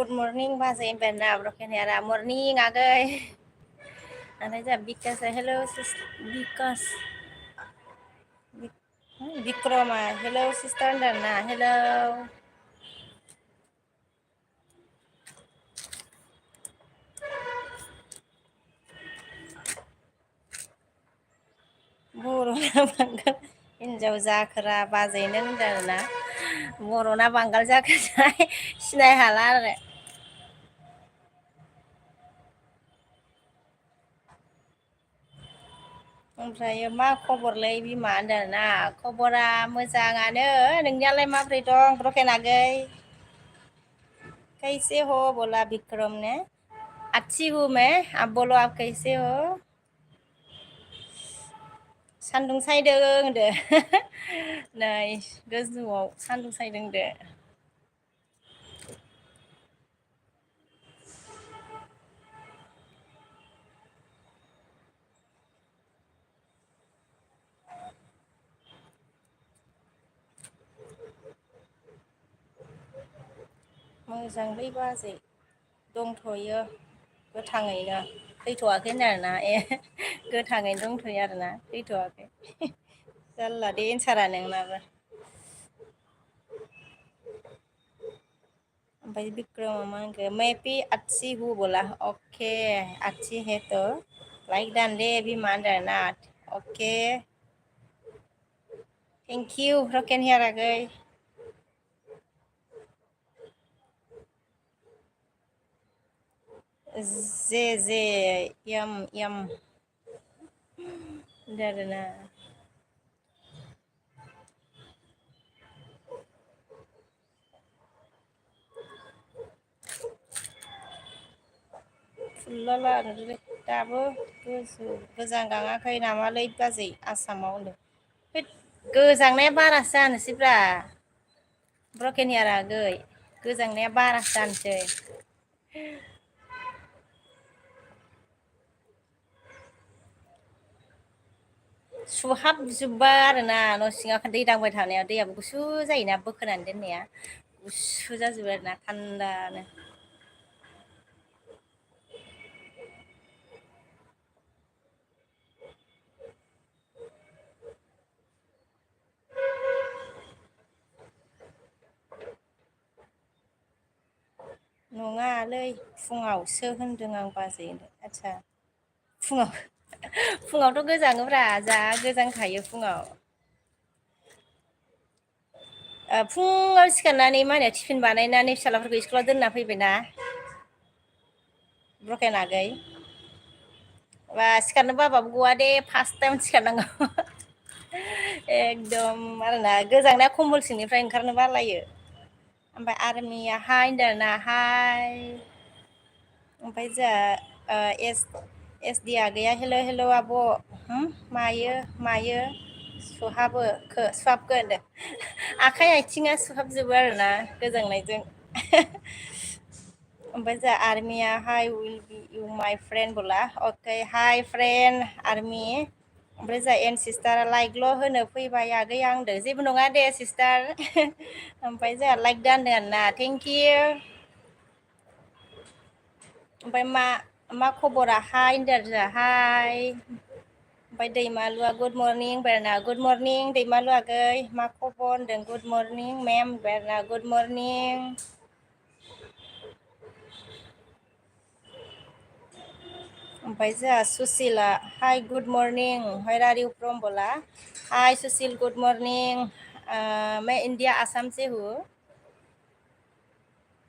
Good morning bahasa Indo broken here. Morning agay. Ano dyan? Because hello sister. Because Bikroma. Hello sister Dana. Hello. Boro na banggal. Hinjaw zakra bazay nang dana. Boro na banggal zakra. Sinay halar. Oमफ्राय मा खबरलै बिमा होनदोंना खबरा मोजाङानो नोंनियालाय माब्रै दं broken आगै कैसे हो बोला विक्रम ने अच्छी हूँ मैं अब बोलो आप कैसे हो सान्दुं सायदों होनदो नै गोजौआव सान्दुं सायदों दो मोजांलै बाजै दंथ'यो गोथाङैनो थैथ'वाखै होनदों आरोना गोथाङैनो दंथ'यो आरोना थैथ'वाखै जारला दे एन्सारा नोंनाबो ओमफ्राय विक्रम मा होनखो मैं भी अच्छी हूँ बोला ओके अच्छी है तो लाइक दान दे बिमा होनदों आरोना ओके थेंक इउ रकेन हियार आगै जे यम आरोना फुल्लाला दाबो गोजां गाङाखै नामालै बाजै आसामाव होनदों गोजांनाया बारासो जानोसैब्रा ब्रकेन हियार आगै गोजांनाया बारासो जानोसै सुहाबजोब्बाय आरोना न' सिङाव दै दांबाय थानायाव दैयाबो गुसु जायोना बोखोनानै दोननाया गुसु जाजोबबाय आरोना थान्दानो नङालै फुङावसो होनदों आं बाजै आदसा फुङावथ' गोजाङोब्रा जा गोजांखायो फुङाव फुङाव सिखारनानै मा होनो टिफिन बानायनानै फिसालाफोरखौ स्कुलाव दोनना फैबायना ब्रकेन आगै बा सिखारनो बाबाबो गवा दे फार्स्ट टाइम सिखारनांगौ एकदम आरोना गोजांनाया खम्बल सिंनिफ्राय ओंखारनो बालायो ओमफ्राय आर्मिया हाय होनदों आरोना हाय ओमफ्राय जोंहा एस डि आगैया हेल' हेल' आब' मायो सुहाबखो होनदों आखाइ आथिङा सुहाबजोबो आरोना गोजांनायजों ओमफ्राय जोंहा आर्मिया हाय उइल बि इउ माइ फ्रेन्ड बोला अके हाय फ्रेन्ड आर्मि ओमफ्राय जोंहा एन सिस्टारा लाइकल' होनो फैबाय आगै आं होनदों जेबो नङा दे सिस्टार ओमफ्राय जोंहा लाइक दा होनदों आरोना थेंक इउ ओमफ्राय मा खबरा हाय होनदों आरो जोंहा हाय ओमफ्राय दैमालुआ गुड मर्निं होनबाय आरोना गुड मर्निं दैमालु आगै मा खबर होनदों गुड मर्निं मेम होनबाय आरोना गुड मर्निं ओमफ्राय जोंहा Sushila hi good morning where are you from बोला हाय सुसिल गुड मर्निं मैं इंडिया आसाम से हूँ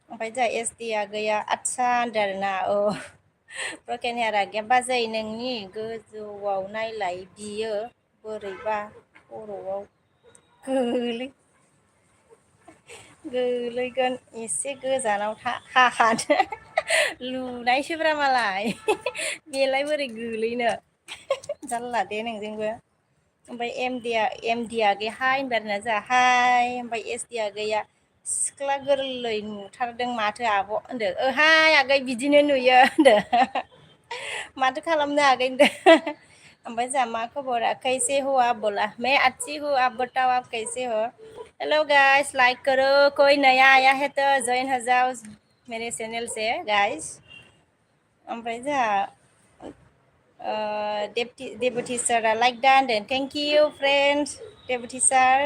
ओमफ्राय जोंहा एस डि आगैया आदसा होनदों आरोना औ ब्रकेन हेयार आगैया बाजै नोंनि गोजौआव नायलाय बियो बोरैबा खर'आव गोलैगोन एसे गोजानाव थाखानो लुनायसोब्रा मालाय बेलाय बोरै गोलैनो जारला दे नोंजोंबो ओमफ्राय एमडि आगै हाय होनबाय आरोना जोंहा हाय ओमफ्राय एसडि आगैया सिख्ला गोरलै नुथारदों माथो आब' होनदो ओहाय आगै बिदिनो नुयो होनदो माथो खालामनो आगै होनदो ओमफ्राय जोंहा मा खबर कैसे हो आप बोला मैं अच्छी हूँ आप बताओ आप कैसे हो हेलो गाइस लाइक करो कोई नया आया है तो ज्वाइन हो जाओ मेरे चैनल से गाइस। ओमफ्राय जोंहा डेपुटि सारा लाइक दा होनदों थेंक इउ फ्रेन्ड्स डेपुटि सार।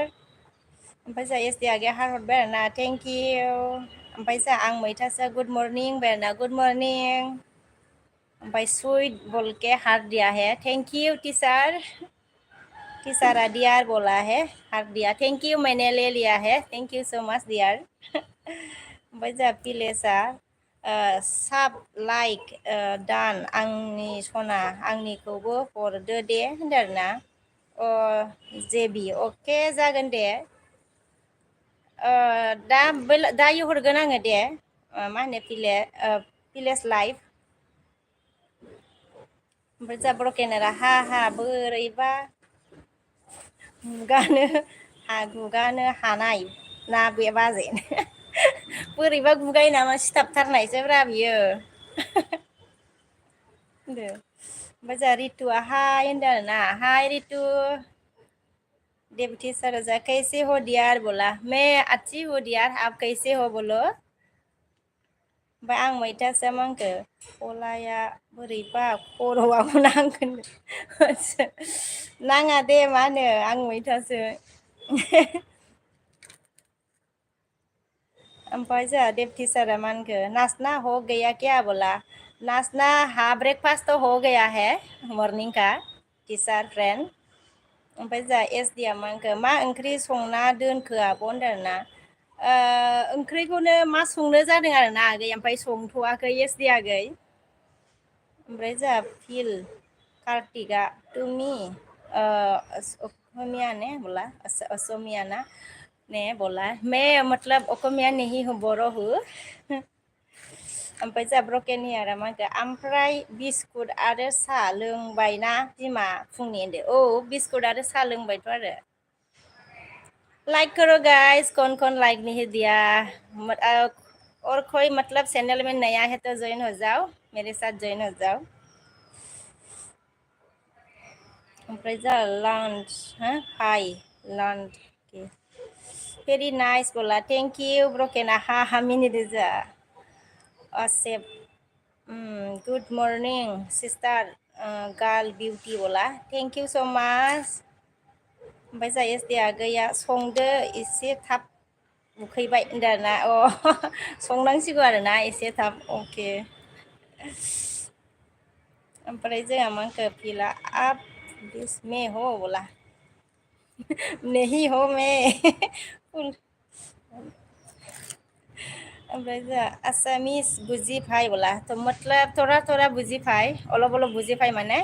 ओमफ्राय जोंहा एस डि आगैया हार हरबाय आरोना थेंक इउ। ओमफ्राय जोंहा आं मैथासो गुड मर्निं होनबाय आरोना गुड मर्निं। ओमफ्राय सुइट बोल के हार दिया है thank you teacher. Teacher dear बोला है हार दिया थैंक यू मैंने ले लिया है thank you so much dear. ओमफ्राय जोंहा पिलेसा साब लाइक दान आंनि सना आंनिखौबो हरदो दे होनदों आरोना। अ जेबि अके जागोन दे। दायो हरगोन आङो दे मा होनो पिलेस लाइफ। ओमफ्राय जा ब्रकेनारा हा हा बोरैबा गुगानो हानाय ना बे बाजै बोरैबा गुगायो नामा सिथाबथारनायसोब्रा बियो होनदो। ओमफ्राय जोंहा रितुआ हाय होनदों आरोना हाय रितु डेपुटी सर कैसे हो डियार बोला मैं अच्छी हूँ डियार आप कैसे हो बोलो। ओमफ्राय आं मैथासो मा होनखो गलाया बोरैबा खर'आव नांगोन नाङा दे मा होनो आं मैथासो। ओमफ्राय जोंहा डेपुटि सारा मा होनखो नाचना हो गया क्या बोला नाचना हाँ ब्रेकफास्ट तो हो गया है मॉर्निंग का टीचार फ्रेंड। ओमफ्राय जोंहा एस डिया मा होनखो मा ओंख्रि संना दोनखो आब' होनदों आरोना। ओंख्रिखौनो मा संनो जादों आरोना आगै ओमफ्राय संथ'वाखै एस डि आगै। ओमफ्राय जोंहा फिल कार्तिकआ तुमी असमिया ने बोला असमिया ना ने बोला मैं मतलब असमिया नहीं हूँ बर' हूँ। ओमफ्राय जोंहा ब्रकेन हियारा मा होनखो ओमफ्राय बिस्कुट आरो साहा लोंबायना बिमा फुंनि होनदो औ बिस्कुट आरो साहा लोंबायथ' आरो। लाइक करो गाइस कौन लाइक नहीं दिया और कोई मतलब चैनल में नया है तो ज्वाइन हो जाओ मेरे साथ ज्वाइन हो जाओ। ओमफ्राय जोंहा लन्च हो हाय लन्च भेरि नाइस बोला थेंक इउ ब्रकेना हा हा मिनिदो जोंहा असेफ good morning sister girl beauty बोला थेंक इउ सो माच। ओमफ्राय जोंहा एस डि आगैया संदो एसे थाब उखैबाय होनदों आरोना अ संनांसिगौ आरोना एसे थाब अके। ओमफ्राय जोंहा मा होनखो फिला आप इसमें हो बोला नहीं हो मैं ओमफ्राय जोंहा आसामिस बुजि फाय बोला तो मतलब थोड़ा थोड़ा बुजि फाय अलप अलप बुजि फाय माने।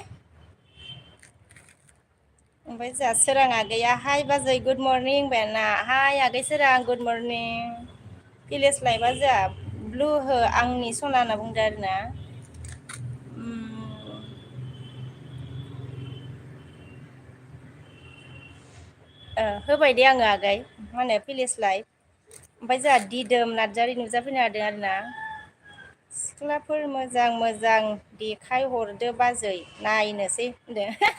ओमफ्राय जोंहा सोरां आगैया हाय बाजै गुड मर्निं होनबाय आरोना हाय आगै सोरां गुड मर्निं। भिलेज लाइफआ जोंहा ब्लु हो आंनि सना होनना बुंदो आरोना। होबाय दे आङो आगै मा होनो भिलेज लाइफ। ओमफ्राय जोंहा दिदोम नार्जारि नुजाफैनो हादों आरोना। सिख्लाफोर मोजां मोजां देखाय हरदो बाजै नायनोसै होनदों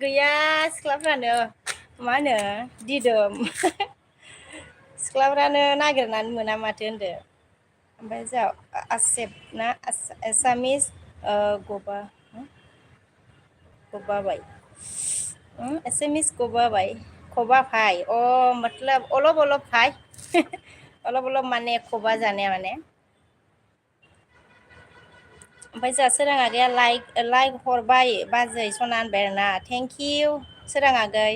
गैया सिख्लाफ्रानो मा होनो दिदोम सिख्लाफ्रानो नागिरनानै मोना माथो होनदो। ओमफ्राय जोंहा आसेफ ना एसामिस गबा गबाबाय एसामिस गबाबाय खबा भाई अ मतलब अलप अलप भाई अलप अलप माने खबा जानाया माने। ओमफ्राय जोंहा सोरां आगैया लाइक हरबाय बाजै सना होनबाय आरोना थेंक इउ सोरां आगै।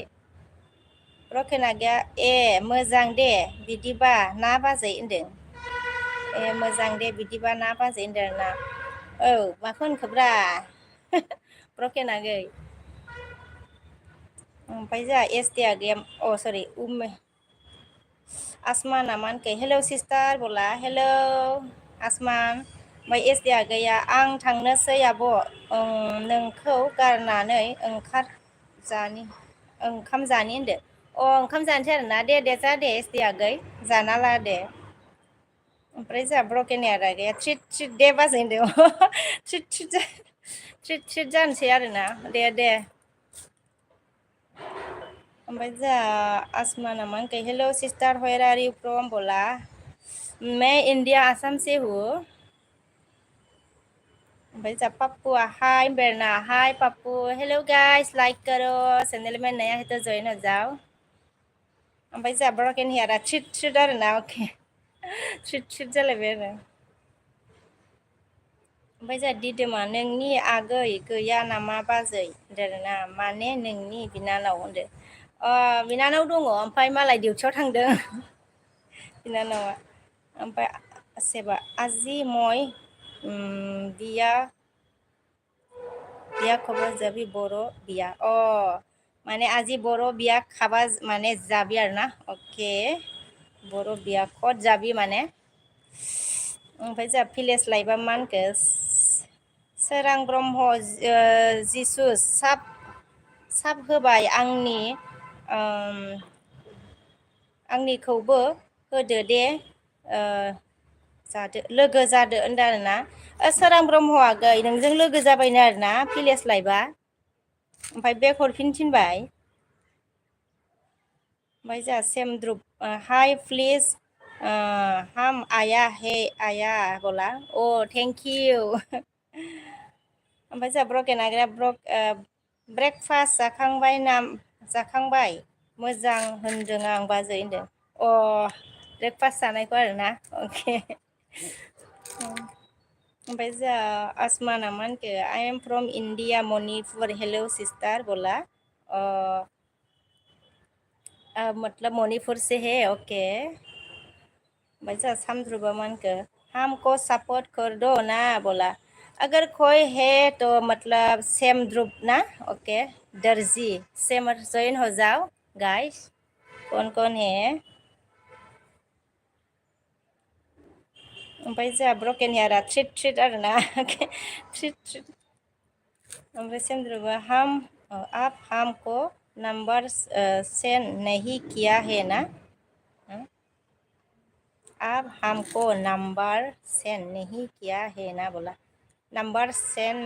रकेन आगैया ए मोजां दे बिदिबा ना बाजै होनदों। ए मोजां दे बिदिबा ना बाजै होनदों आरोना औ माखौ होनखोब्रा ब्रकेन आगै। ओमफ्राय जोंहा एस डि आगैया अ सरि आसमान मा होनखो हेलौ सिस्टार बोला हेलौ आसमान। ओमफ्राय एस डि आगैया आं थांनोसै आब' नोंखौ गारनानै ओंखाम जानि होनदो अ ओंखाम जानोसै आरोना दे दे जा दे एस डि आगै जाना ला दे। ओमफ्राय जोंहा ब्रकेन हेयार आगैया ट्रिट ट्रिट दे बाजै होनदो ट्रिट ट्रिट जानोसै आरोना दे दे। ओमफ्राय जोंहा आसमाना मा होनखो hello sister where are you from बोला मैं इंडिया आसाम से हूँ ओमफ्राय जा पप्पुआ हाय बेरना हाय पप्पू हेलो गाइस लाइक करो चैनल में नया है तो ज्वाइन हो जाओ ओमफ्राय जा ब्रकेन हेयारा थ्रिट थ्रिट आरो ना अके थ्रिट थ्रिट जालायबाय आरो ओमफ्राय जा दिदोमा नोंनि आगै गैया नामा बाजै होनदों आरोना माने नोंनि बिनानाव होनदो बिनानाव दङ ओमफ्राय मालाय डिउटियाव थांदों बिनानावा ओमफ्राय सेबा आजि मय बिया बिया खबर जाबि बर' बिया माने आजि बर' बिया खाबा माने जाबि आरो ना अके बर' बिया कट जाबि माने ओमफ्राय जोंहा भिलेज लाइफआ मा होनखो सोरां ब्रह्म जिसु साब होबाय आंनिखौबो होदो दे जादो लोगो जादो होनदों आरोना सोरां ब्रह्मआ आगै नोंजों लोगो जाबायनो आरोना भिलेज लाइफआ ओमफ्राय बेक हरफिन थिनबाय ओमफ्राय जोंहा सेमद्रुप हाय प्लिज हाम आया हे आया बोला थेंक इउ ओमफ्राय जोंहा ब्रकेन आगैया ब्रेकफास्ट जाखांबाय मोजां होनदों आं बाजै होनदों ब्रेकफास्ट जानायखौ आरोना अके ओमफ्राय जोंहा आसमाना मा होनखो I am from India Manipur hello sister बोला मतलब मणिपुर से है ओके भाई साहब समझो मन के हमको सपोर्ट कर दो ना बोला अगर कोई है तो मतलब सेम ग्रुप ना ओके दर्जी सेम ज्वाइन हो जाओ गाइस कौन है ओमफ्राय जोंहा ब्रकेन हेयारा थ्रिट आरो ना थ्रिट ओमफ्राय सेमद्रुबा आप हमको नंबर सेंड नहीं किया है ना आप हमको नंबर सेंड नहीं किया है ना बोला नंबर सेंड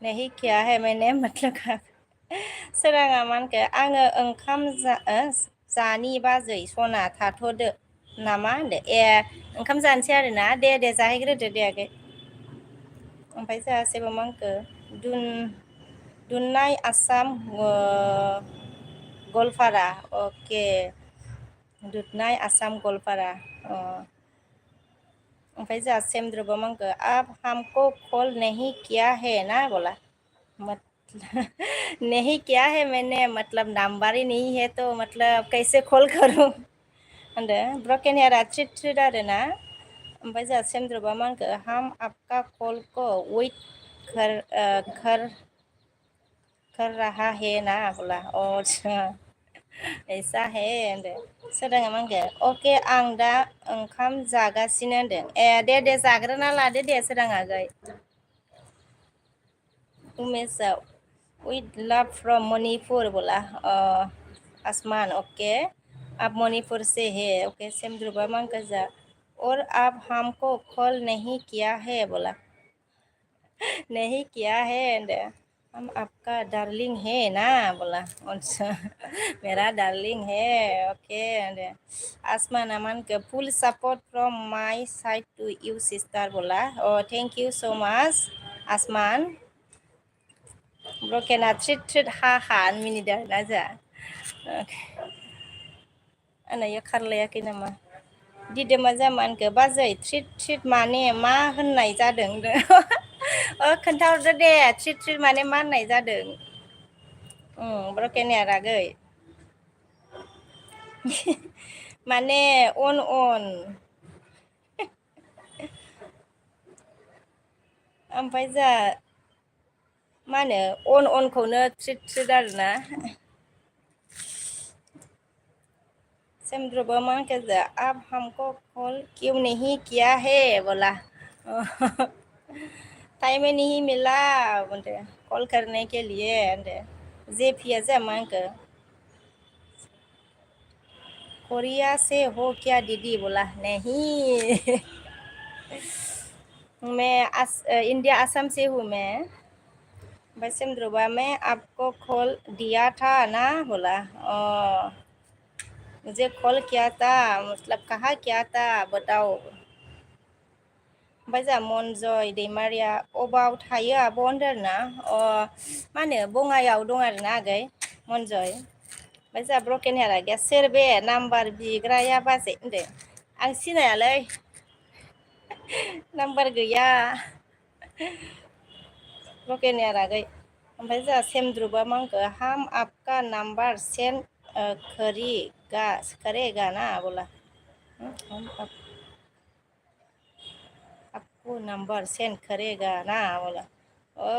नहीं किया है मैंने मतलब सोराङा मा होनखो आङो ओंखाम जानि बाजै सना थाथ'दो नामा होनदो ओंखाम जानोसै आरोना दे जाहैग्रोदो दे आगै ओमफ्राय जोंहा सेबा मा होनखो दुननाय आसाम गवालपारा ओके दुधनाय आसाम गवालपारा ओमफ्राय जोंहा सेमद्रुबा मा होनखो आप हमको कॉल नहीं किया है ना बोला नहीं किया है मैंने मतलब नंबर ही नहीं है तो मतलब कैसे कॉल करूं होनदो ब्रकेन हेयारा थ्रिट आरो ना ओमफ्राय जोंहा सेमद्रुबा मा होनखो हम आपका कॉल को वेट कर रहा है ना बोला अच्छा ऐसा है होनदो सोराङा मा होनखो अके आं दा ओंखाम जागासिनो होनदों दे जाग्रोना लादो दे सोराङा आगै उमेशआ विथ लाभ फ्रॉम मणिपुर बोला आसमान ओके आप मणिपुर से है ओके सेमद्रुबा मा होनखो जा और आप हमको कॉल नहीं किया है बोला नहीं किया है होनदो हम आपका डार्लिंग है ना बोला अच्छा मेरा डार्लिंग है ओके आसमाना मान के फुल सपोर्ट फ्रॉम माय साइड टू यू सिस्टर बोला थैंक यू सो मच आसमान ब्रकेना थ्रिट हा मिनिदो आरोना जोंहा आंना खारलायाखै नामा दिदोमा जामानखो बाजै थ्रिट माने मा होननाय जादों खोन्थाहरदो दे थ्रिट माने मा होननाय जादों ब्रकेन हेयार आगै माने अन ओमफ्राय जोंहा मा होनो अनखौनो थ्रिट आरोना सेमद्रुबा मा होनखो आप हमको कॉल क्यों नहीं किया है बोला टाइम ही नहीं मिला बोलते कॉल करने के लिए जे पिया जा मा होनखो कोरिया से हो क्या दीदी बोला नहीं मैं इंडिया असम से हूँ मैं भाई सेमद्रुबा मैं आपको कॉल दिया था ना बोला मुझे कॉल किया था मतलब कहाँ किया था बताओ ओमफ्राय जोंहा मनजय दैमारिया अबाव थायो आब' होनदों आरोना मा होनो बङाइआव दं आरोना आगै मनजय। ओमफ्राय जोंहा ब्रकेन हेयारा गैया सोर बे नाम्बार बिग्राया बाजै होनदो आं सिनायालै नाम्बार गैया ब्रकेन हेयार आगै। ओमफ्राय जोंहा सेमद्रुपा मा होनखो हाम आपका नाम्बार सेन्ड करेगा ना बोला हम आपको नंबर सेंड करेगा ना बोला ओ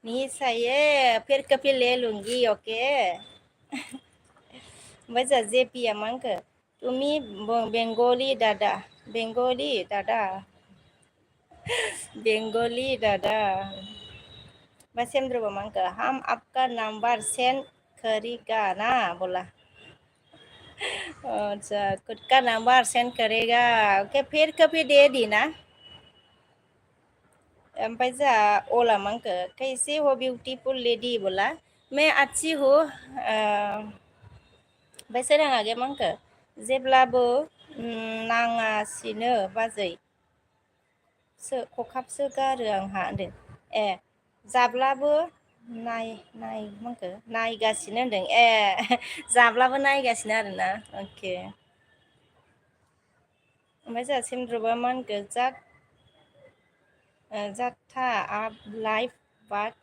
नहीं सही है फिर कभी ले लूंगी ओके। ओमफ्राय जोंहा जेपिया मा होनखो तुमी बेंगलि दादा बेंगलि दादा बेंगलि दादा। ओमफ्राय सेमद्रुपा मा होनखो हम आपका नंबर सेंड करेगा ना बोला अच्छा खुद का नंबर सेंड करेगा ओके फिर कभी दे दी ना। ओमफ्राय जोंहा अला मा होनखो कैसे हो बिउटिफुल लेडी बोला मैं अच्छी हूँ ओमफ्राय सोरां आगैया मा होनखो जेब्लाबो नाङासिनो बाजै खखाबसो गारो आंहा होनदों ए जाब्लाबो नाय मा होनखो नायगासिनो होनदों ए जाब्लाबो नायगासिनो आरोना अके। ओमफ्राय जोंहा सेमद्रुपा मा होनखो जाथा आप लाइफ बाट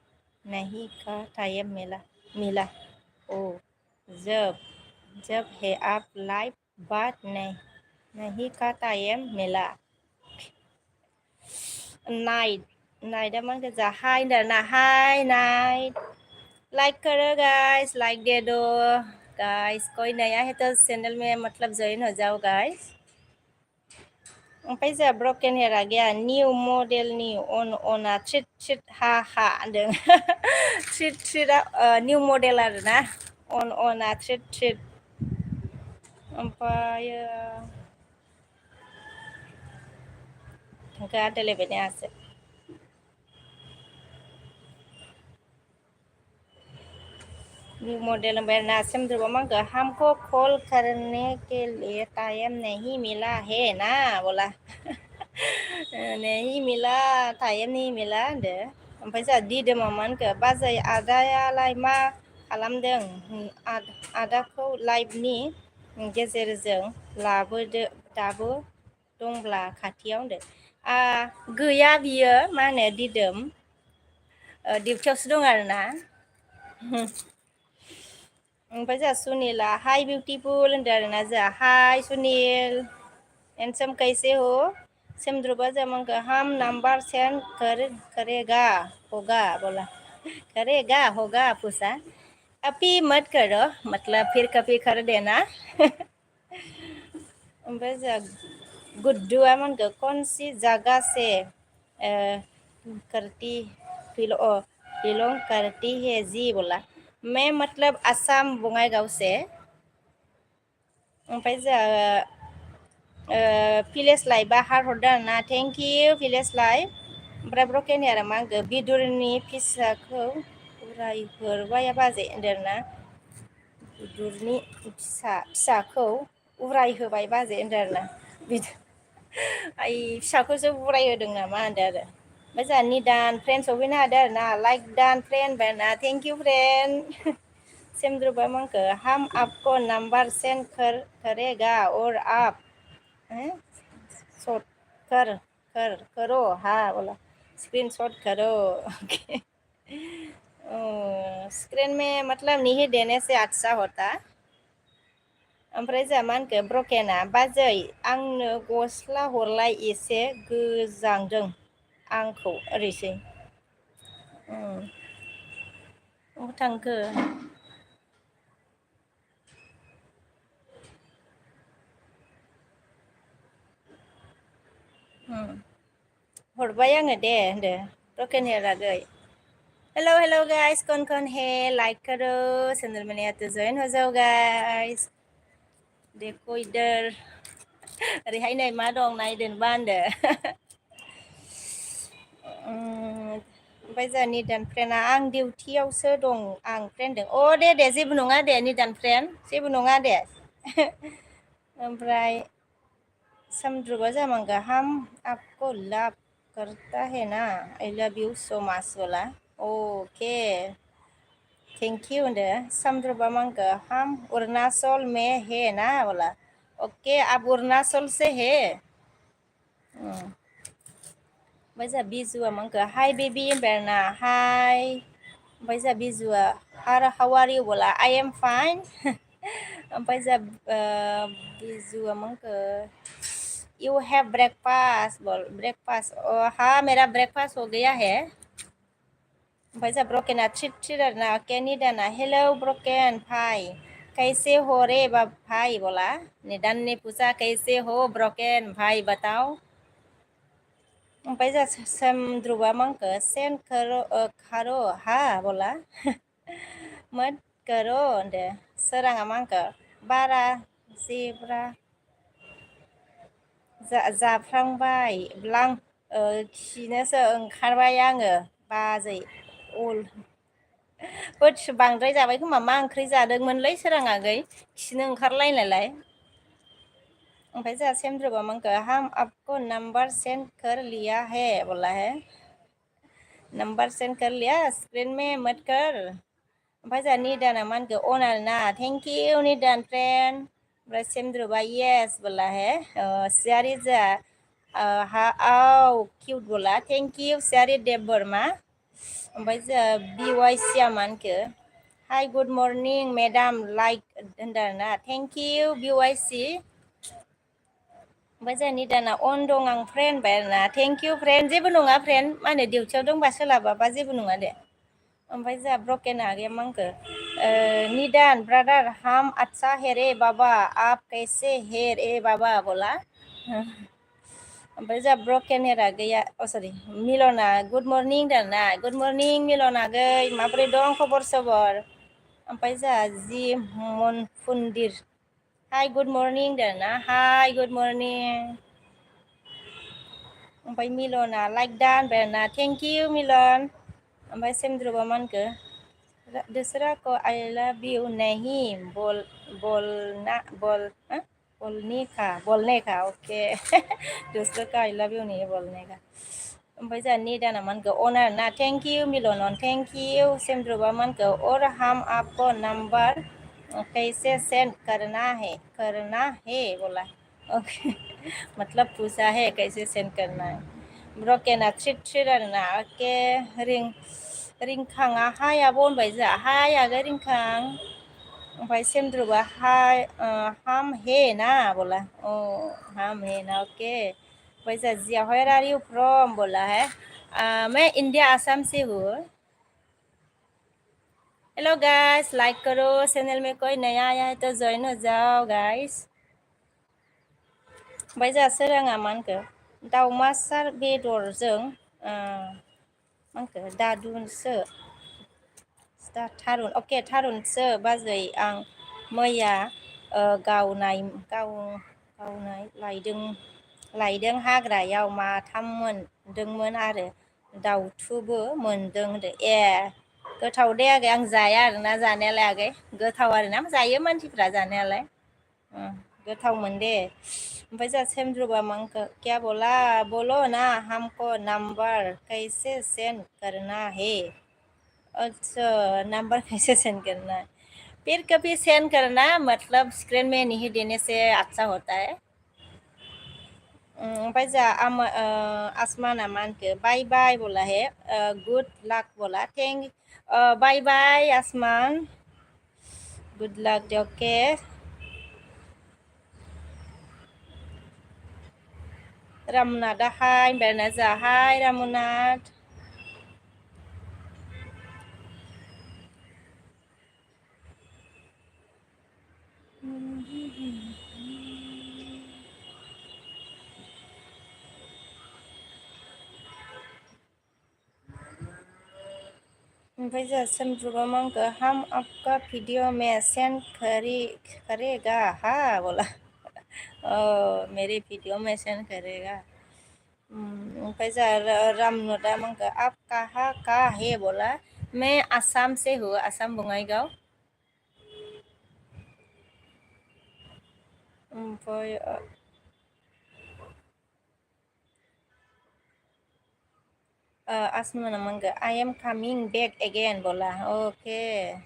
नहीं का टाइम मिला ओ जब जब है आप लाइफ बाट नहीं का टाइम मिला नाइटआ मा होनखो जा हाय होनदों आरोना हाय नाइट लाइक करो गाइस लाइक दे दो गाइस कोई नया है तो चैनल में मतलब ज्वाइन हो जाओ गाइस। ओमफ्राय जोंहा ब्रकेन हेयारा गैया निउ मडेलनि अना ट्रिट ट्रिट हा हा होनदों ट्रिट ट्रिटआ निउ मडेल आरोना अना ट्रिट ट्रिट ओमफ्रायो थांखो आदोलायबाय ने आंहासो न्यू मॉडल में ना सेमद्रुपा मा होनखो हमको कॉल करने के लिए टाइम नहीं मिला है ना बोला नहीं मिला टाइम नहीं मिला होनदो। ओमफ्राय जोंहा दिदोमा मा होनखो बाजै आदायालाय मा खालामदों आदाखौ लाइभनि गेजेरजों लाबोदो दाबो दंब्ला खाथियाव होनदो गैया बियो मा होनो दिदोम डिउटियावसो दं आरोना। ओमफ्राय जोंहा सुनिला हाइ बिउटिफुल होनदों आरोना जोंहा हाइ सुनिल एनसम कैसे हो सेमद्रुपा जोंहा मा होनखो हम नंबर सेंड करेगा होगा बोला करेगा होगा पूछा अभी मत करो मतलब फिर कभी कर देना ओमफ्राय जोंहा गुड्डुआ मा होनखो कौन सी जगह से करती बिलोंग करती है जी बोला मैं मतलब आसाम बङाइगाव से। ओमफ्राय जोंहा भिलेज लाइफआ हार्ट हरदों आरोना थेंक इउ भिलेज लाइफ। ओमफ्राय ब्रकेन हेयारा मा होनखो बिदुरनि फिसाखौ उरायहरबाय बाजै होनदों आरोना बिदुरनि फिसाखौ उरायहोबाय बाजै होनदों आरोना आइ फिसाखौसो उरायहोदों नामा होनदों आरो। ओमफ्राय जोंहा निदान फ्रेन्ड सफैनो हादों आरोना लाइक दान फ्रेन्ड होनबाय आरोना थेंक इउ फ्रेन्ड। सेमद्रुपा मा होनखो हम आपको नंबर सेंड करेगा और आप शॉट करो हाँ बोला स्क्रीन शॉट करो ओके स्क्रीन में मतलब नहीं देने से अच्छा होता। ओमफ्राय जोंहा मा होनखो ब्रकेना बाजै आंनो गस्ला हरलाय एसे गोजांदों आंखौ ओरैसै अबाव थांखो हरबाय आङो दे होनदो ब्रकेन हेयार आगै हेलो हेलो गाइस कौन है लाइक करो चैनल में नया तो ज्वाइन हो जाओ गाइस देखो इधर ओरैहाय नै मा दं नायदोंबा होनदो ओमफ्राय जोंहा निदान फ्रेन्डआ आं डिउटियावसो दं आं फ्रेन्ड अ दे जेबो नङा दे निदान फ्रेन्ड जेबो नङा दे ओमफ्राय समध्रुवा जामांगा हम आपको लव करता है ना I love you so much बोला ओके थैंक यू होनदो समध्रुवा मांगा हम अरुणाचल में है ना बोला ओके आप अरुणाचल से है ओमफ्राय जोंहा बिजुआ मांगा हाय बेबी होनबाय आरोना हाय ओमफ्राय जोंहा बिजुआ हाउ आर इउ बोला आई एम फाइन ओमफ्राय जोंहा बिजुआ मांगा यू हैव ब्रेकफास्ट बोल ब्रेकफास्ट हाँ मेरा ब्रेकफास्ट हो गया है ओमफ्राय जोंहा ब्रकेना ट्रिट आरोना ओके निदाना हेलौ ब्रकेन भाई कैसे हो रे भाई बोला निदान ने पूछा कैसे हो ब्रकेन भाई बताओ ओमफ्राय जोंहा समध्रुवा मांखो सेन खारो हा बोला मत करो होनदो सोराङा मांखो बारा जेब्रा जाफ्लांबाय खिनोसो ओंखारबाय आङो बाजै बांद्राय जाबाय खोमा मा ओंख्रि जादोंमोनलै सोराङा आगै खिनो ओंखारलायनायलाय ओमफ्राय जोंहा सेमद्रुबा मांखो हम आपको नंबर सेंड कर लिया है बोला है नंबर सेंड कर लिया स्क्रीन में मत कर ओमफ्राय जोंहा निदाना मा होनखो अन आरोना थेंक इउ निदान फ्रेन्ड ओमफ्राय सेमद्रुबा येस बोला है सियारि जोंहा औ किउट बोला थेंक इउ सियारि देब बोरमा ओमफ्राय जोंहा बिवाइसिया मा होनखो हाय गुड मर्निं मेडाम लाइक होनदों आरोना थेंक इउ बिवाइसि ओमफ्राय जोंहा निदाना अन दं आं फ्रेन्ड होनबाय आरोना थेंक इउ फ्रेन्ड जेबो नङा फ्रेन्ड मा होनो डिउटियाव दंबा सोलाबाबा जेबो नङा दे ओमफ्राय जोंहा ब्रकेन आगैया मा होनखो निदान ब्रादार हम अच्छा है रे बाबा आप कैसे है रे बाबा बोला ओमफ्राय जोंहा ब्रकेन हेर आगैया सरि मिलना गुड मर्निं होनदों आरोना गुड मर्निं मिलन आगै माबोरै दं खबर सबर ओमफ्राय जोंहा जि मनफुन्दिर हाय गुड मर्निं होनदों आरोना हाय गुड मर्निं ओमफ्राय मिलना लाइक दा होनबाय आरोना थेंक इउ मिलन ओमफ्राय सेमद्रुबा मा होनखो दूसरा को आई लव यू नहीं बोलने का ओके दूसरे का आई लव यू नहीं बोलने का ओमफ्राय जोंहा निदाना मा होनखो अन आरोना thank you Milan thank you सेमद्रुबा मा होनखो और हम आपको नंबर कैसे सेंड करना है बोला ओके मतलब पूछा है कैसे सेंड करना है ब्रकेना ट्रिट आरोना ओके रिंखाङा हाय आब' होनबाय जोंहा हाय आगै रिंखां ओमफ्राय सेमद्रुबा हाय हम हे ना बोला हम हे ना ओके ओमफ्राय जोंहा जिया व्हेयर आर यू फ्रम बोला है मैं इंडिया आसाम से हूँ हेलो गाइस लाइक करो चैनल में कोई नया आया है तो ज्वाइन हो जाओ गाइस ओमफ्राय जोंहा सोराङा मा होनखो दाउमासार बेदरजों मा होनखो दादुनसो थारुन अके थारुनसो बाजै आं मैया गावनाय लायदों हाग्रायाव माथाम मोनदोंमोन आरो दाउथुबो मोनदों होनदो ए गोथाव दे आगै आं जाया आरोना जानायालाय आगै गोथाव आरोना जायो मानसिफ्रा जानायालाय गोथावमोन दे ओमफ्राय जोंहा सेमद्रुबा मांखो क्या बोला बोलो ना हमको नंबर कैसे सेंड करना है अच्छा नंबर कैसे सेंड करना है फिर कभी सेंड करना मतलब स्क्रीन में नहीं देने से अच्छा होता है ओमफ्राय जोंहा आसमाना मा होनखो बाय बाय बोला है गुड लाक बोला थेंक बाय बाय आसमान गुड लाक दे अके रामनाथ हाय होनबाय जोंहा हाय रामनाथ ओमफ्राय जोंहा सेमद्रुबा मांखो हम आपका वीडियो में सेंड करेगा हा बोला मेरे वीडियो में सेंड करेगा ओमफ्राय जोंहा रामनाथा मांखो आप कहाँ का है बोला मैं आसाम से हूँ आसाम बङाइगाव ओमफ्राय ask mana mangga. I am coming back again bola. Okay.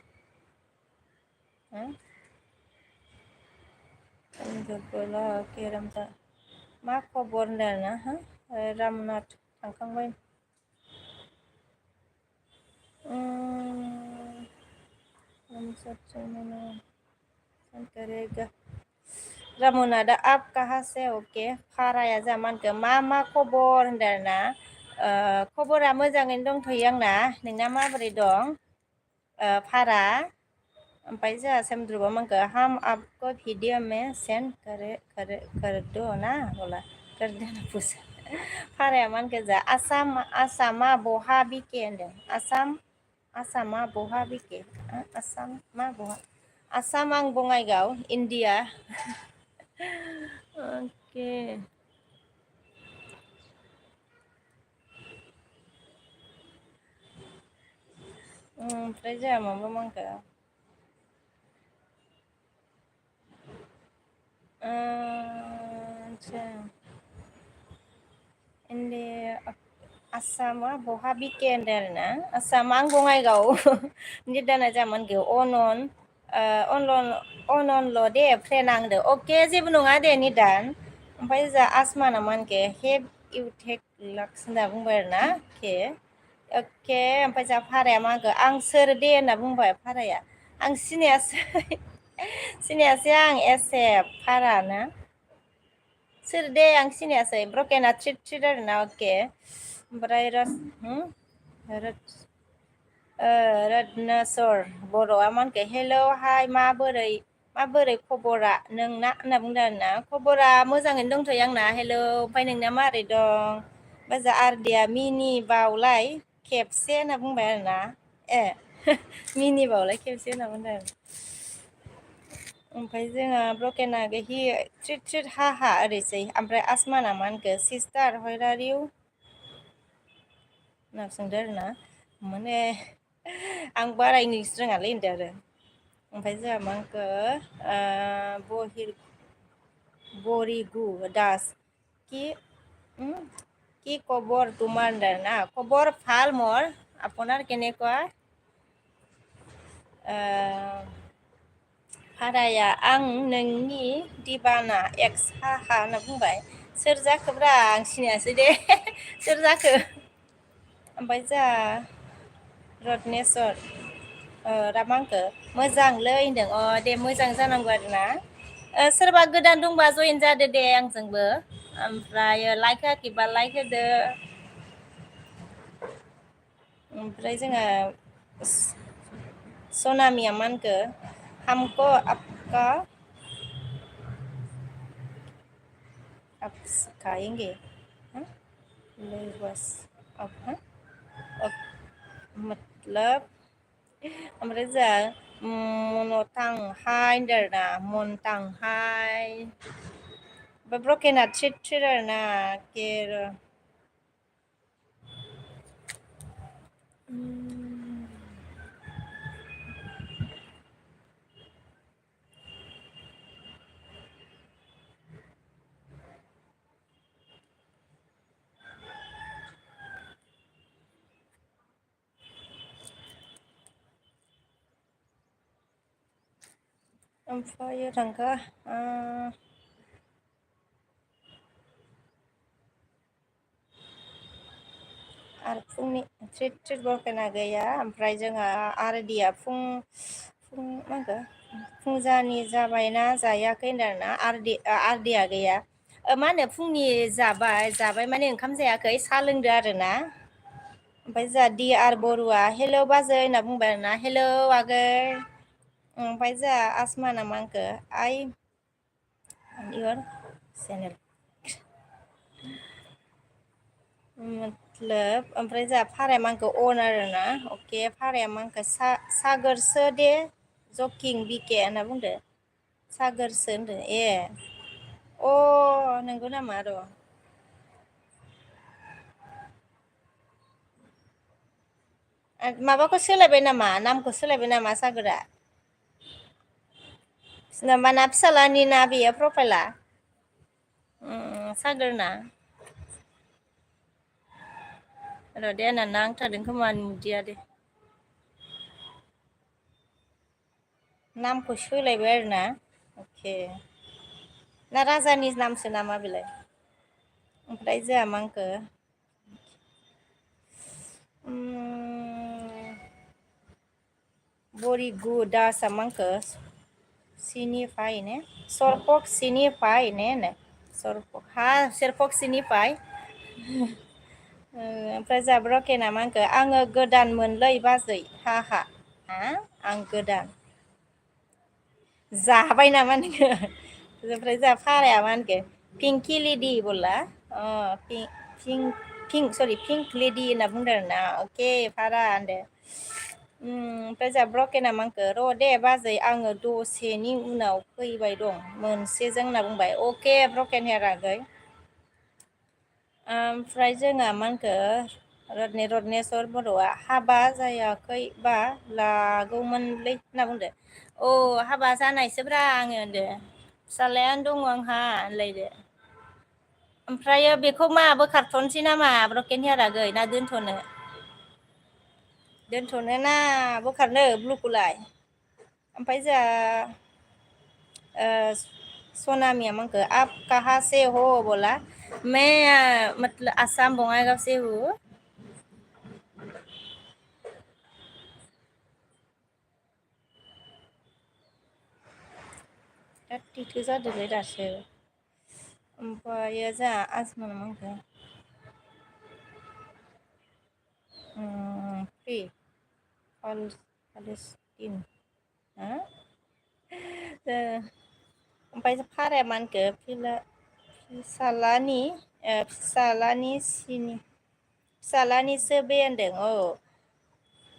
बोला ओके रमजा मा खबर होनदों ना रामनाथ थांखांबाय करेगा रामनाथआ आप कहाँ से ओके भाराया जामानखो मा खबर होनदों ना खबरा मोजाङैनो दंथ'यो आंना नोंना माबोरै दं भारा ओमफ्राय जोंहा सेमद्रुबा मांखो हम आपको वीडियो में सेंड कर दो ना बोला कर दो ना पूछा भाराया मानखो जा आसामा बहा बिके होनदों आसामा बहा बिके आसाम मा बहा आसाम आं बङाइगाव इण्डिया अके ओमफ्राय जोंहा माबा मांखो आसामा बहा बिके होनदों आरो ना आसामा आं बङाइगाव निदाना जामानखो अनल' दे फ्रेन्ड आंदो अके जेबो नङा दे निदान ओमफ्राय जा आसमा नामानखे हेभ इउ टेक लाक्स होनना बुंबाय आरो ना अके ओमफ्राय जा भाराया मागो आं सोर दे होनना बुंबाय भाराया आं सिनायासै आं एसे भाराना सोर दे आं सिनायासै ब्रकेना ट्रिट आरो ना अके ओमफ्राय रत्नेस्वर बर'आ मानखो हेल' हाय माबोरै खबरा नोंना होनना बुंदों आरो ना खबरा मोजाङैनो दंथ'यो आंना हेल' ओमफ्राय नोंना माबोरै दं बाजा आरदिया मिनि बावलाय खेबसे होनना बुंबाय आरो ना मिनि बावलाय खेबसे होनना बुंदों आरो ओमफ्राय जोंहा ब्रकेना हि ट्रिट हा ओरैसै ओमफ्राय आसमाना मा होनखो सिस्टार हयर आर इउ होनना सोंदो आरो ना माने आं बारा इंलिस रोङालै होनदो आरो ओमफ्राय जोंहा मा होनखो बरिगु दास কি খবর তোমার না খবর ভাল মোৰ আপোনাৰ কেনেকুৱা भाराया आं नोंनि दिबाना एक्स हा होनना बुंबाय सोर जाखोब्रा आं सिनायासै दे सोर जाखो ओमफ्राय जोंहा रत्नेस्वर रामांखो मोजांलै होनदों दे मोजां जानांगौ आरोना सोरबा गोदान दंबा जयेन जादो दे आंजोंबो ओमफ्राय लाइक होआखैबा लाइक होदो ओमफ्राय जोंहा सनामिया मा होनखो हमको आपका आप सिखाएंगे बस अब मतलब ओमफ्राय जोंहा मनथांहाय होनदों आरो ना मनथांहाय ओमफ्राय ब्रकेना ट्रिट आरो ना केर ओमफ्राय थांखो आरो फुंनि ट्रिट ब्रकेना गैया ओमफ्राय जोंहा आरदिया फुं मा होनखो फुंजानि जाबायना जायाखै होनदों आरो ना आरदिया गैया मा होनो फुंनि जाबाय माने ओंखाम जायाखै साहा लोंदो आरो ना ओमफ्राय जोंहा दि आर बरुवा हेल' बाजै होनना बुंबाय आरो ना हेल' आगै ओमफ्राय जोंहा आसमाना मा होनखो आइ इयर चेनेल मतलब ओमफ्राय जोंहा भाराया मांखो अन आरो ना अके भाराया मांखो सागोरसो दे जकिं बिके होनना बुंदो सागोरसो होनदो नंगौ नामा र' माबाखौ सोलायबाय नामा नामखौ सोलायबाय नामा सागोरा माना फिसालानि ना बेयो प्रफाइला सागोरना र' दे आंना नांथादों खोमा नुदिया दे नामखौ सोलायबाय आरोना अके ना राजानि नामसो नामा बेलाय ओमफ्राय जोंहा मा होनखो बरि गुदा मा होनखो सिनिफाय ने सरपक सिनिफाय ने सरपक हा सेरपक सिनिफाय ओमफ्राय जोंहा ब्रकेना मा होनखो आङो गोदान मोनलै बाजै हा हा आं गोदान जाबाय नामा नोङो ओमफ्राय जोंहा फाराया मा होनखो पिंकि लेडि बोला पिंक लेडि होनना बुंदों आरोना अके फारा होनदो ओमफ्राय जोंहा ब्रकेना मा होनखो र' दे बाजै आङो दसेनि उनाव फैबाय दं मोनसेजों होनना बुंबाय अके ब्रकेन हेयार आगै ओमफ्राय जोंहा मा होनखो रत्नेस्वर बर'आ हाबा जायाखैबा लागौमोनलै होनना बुंदो हाबा जानायसोब्रा आङो होनदो फिसाज्लायानो दङ आंहा होनलायदो ओमफ्रायो बेखौ मा बोखारथ'नोसै नामा ब्रकेन हेयार आगै ना दोनथ'नो ना बोखारनो ब्लुखौलाय ओमफ्राय जोंहा सनामिया मा होनखो आप कहाँ से हो बोला मैं मतलब आसाम बङाइगाव से हूँ टिटो जादोंलै दासो ओमफ्रायो जोंहा आसमाना मा होनखो फ्रि फालेस्टिन ओमफ्राय फाराया मा होनखो फिसालानिसो बे होनदों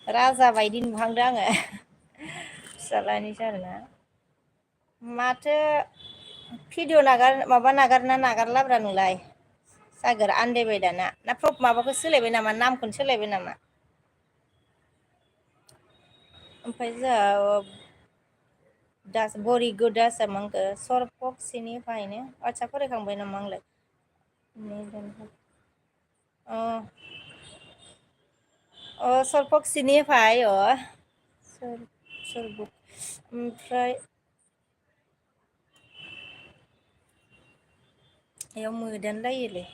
राजा बायदि नुहांदों आङो फिसालानिसो आरोना माथो भिडिअ नागारना नागारलाब्रा नोंलाय सागोर आन्दायबाय दाना ना माबाखौ सोलायबाय नामा नामखौनो सोलायबाय नामा ओमफ्राय जोंहा बरि गुदासो मा होनखो सरपक सिनिफायनो आदसा फरायखांबाय नामा आंलाय सरपक सिनिफाय सरबक ओमफ्राय बेयाव मोदानो लायोलै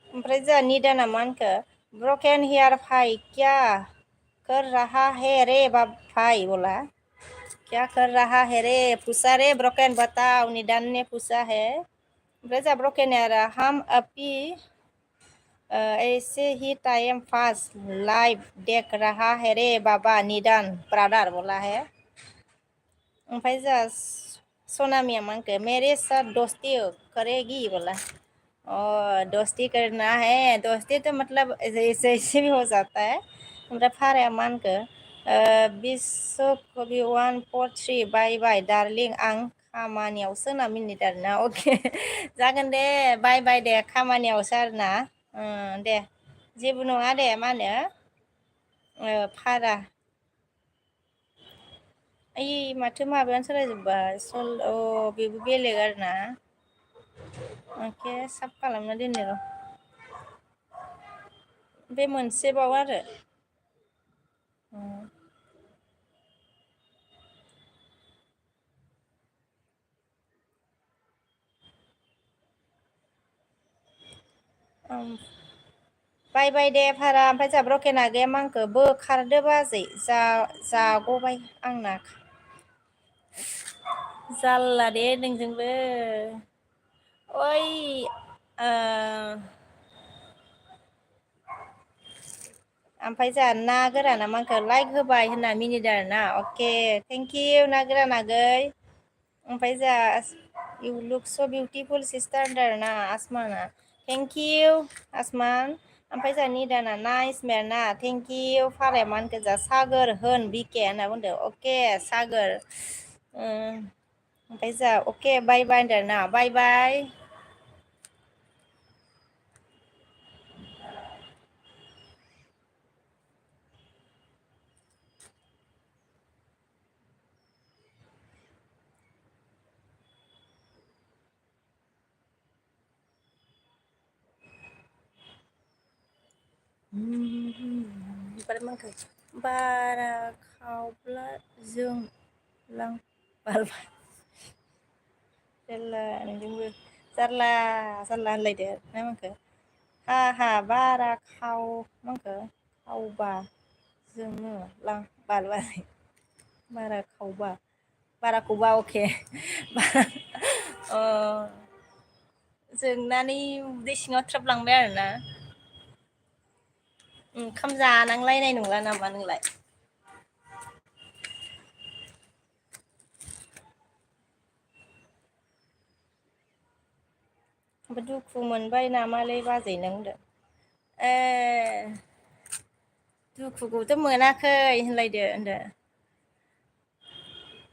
ओमफ्राय जोंहा निदाना मा होनखो ब्रकेन हेयार फाइ क्या कर रहा है रे भाई बोला क्या कर रहा है रे पूछा रे ब्रोकेन बताओ निदान ने पूछा है ओमफ्राय जोंहा ब्रकेन हेयार हम अपी ऐसे ही टाइम पास लाइव देख रहा है रे बाबा निदान ब्रादर बोला है ओमफ्राय जोंहा सनामिया मा होनखो मेरे साथ दोस्ती करेगी बोला दोस्ती करना है दोस्ती तो मतलब ऐसे ऐसे भी हो जाता है ओमफ्राय फाराया मा होनखो बिस्व कबि 143 बाय बाय डार्लिं आं खामानियावसो होना मिनिट आरोना अके जागोन दे बाय बाय दे खामानियावसो आरोना दे जेबो नङा दे मा होनो फारा ओइ माथो माबायानो सोलायजोब्बाय बेबो बेलेग आरोना एखे साफ खालामना दोननो र' बे मोनसेबाव आरो बाय बाय दे भारा ओमफ्राय जोंहा ब्रकेन आगैया मा होनखो बोखारदो बाजै जागबाय आंना जारला दे नोंजोंबो ओइ ओमफ्राय जोंहा ना गोराना मा होनखो लाइक होबाय होनना मिनिदों आरोना अके थेंकिउ ना गोरान आगै ओमफ्राय जोंहा इउ लुक स' बिउटिफुल सिस्टार होनदों आरोना आसमाना थेंकिउ आसमान ओमफ्राय जोंहा निदाना नाइस मेरना थेंकिउ फाराया मा होनखो जोंहा सागोर होन बिके होनना बुंदों अके सागोर ओमफ्राय जोंहा अके बाय बाय होनदों आरोना बाय बाय बारा मांखो बारा खावब्ला जों लां बारबाय जारला नोंजोंबो जारला जारला होनलायदो ना माखो हा बारा खाव माखो खावबा जोङो लां बारबाय बारा खावबा बाराखौबा अके अ जोंनानै उदै सिङाव ट्राप लांबाय आरोना ओंखाम जानांलायनाय नंला नामा नोंलाय ओमफ्राय दुखु मोनबाय नामालै बाजै नों होनदों ए दुखुखौथ' मोनाखै होनलायदो होनदो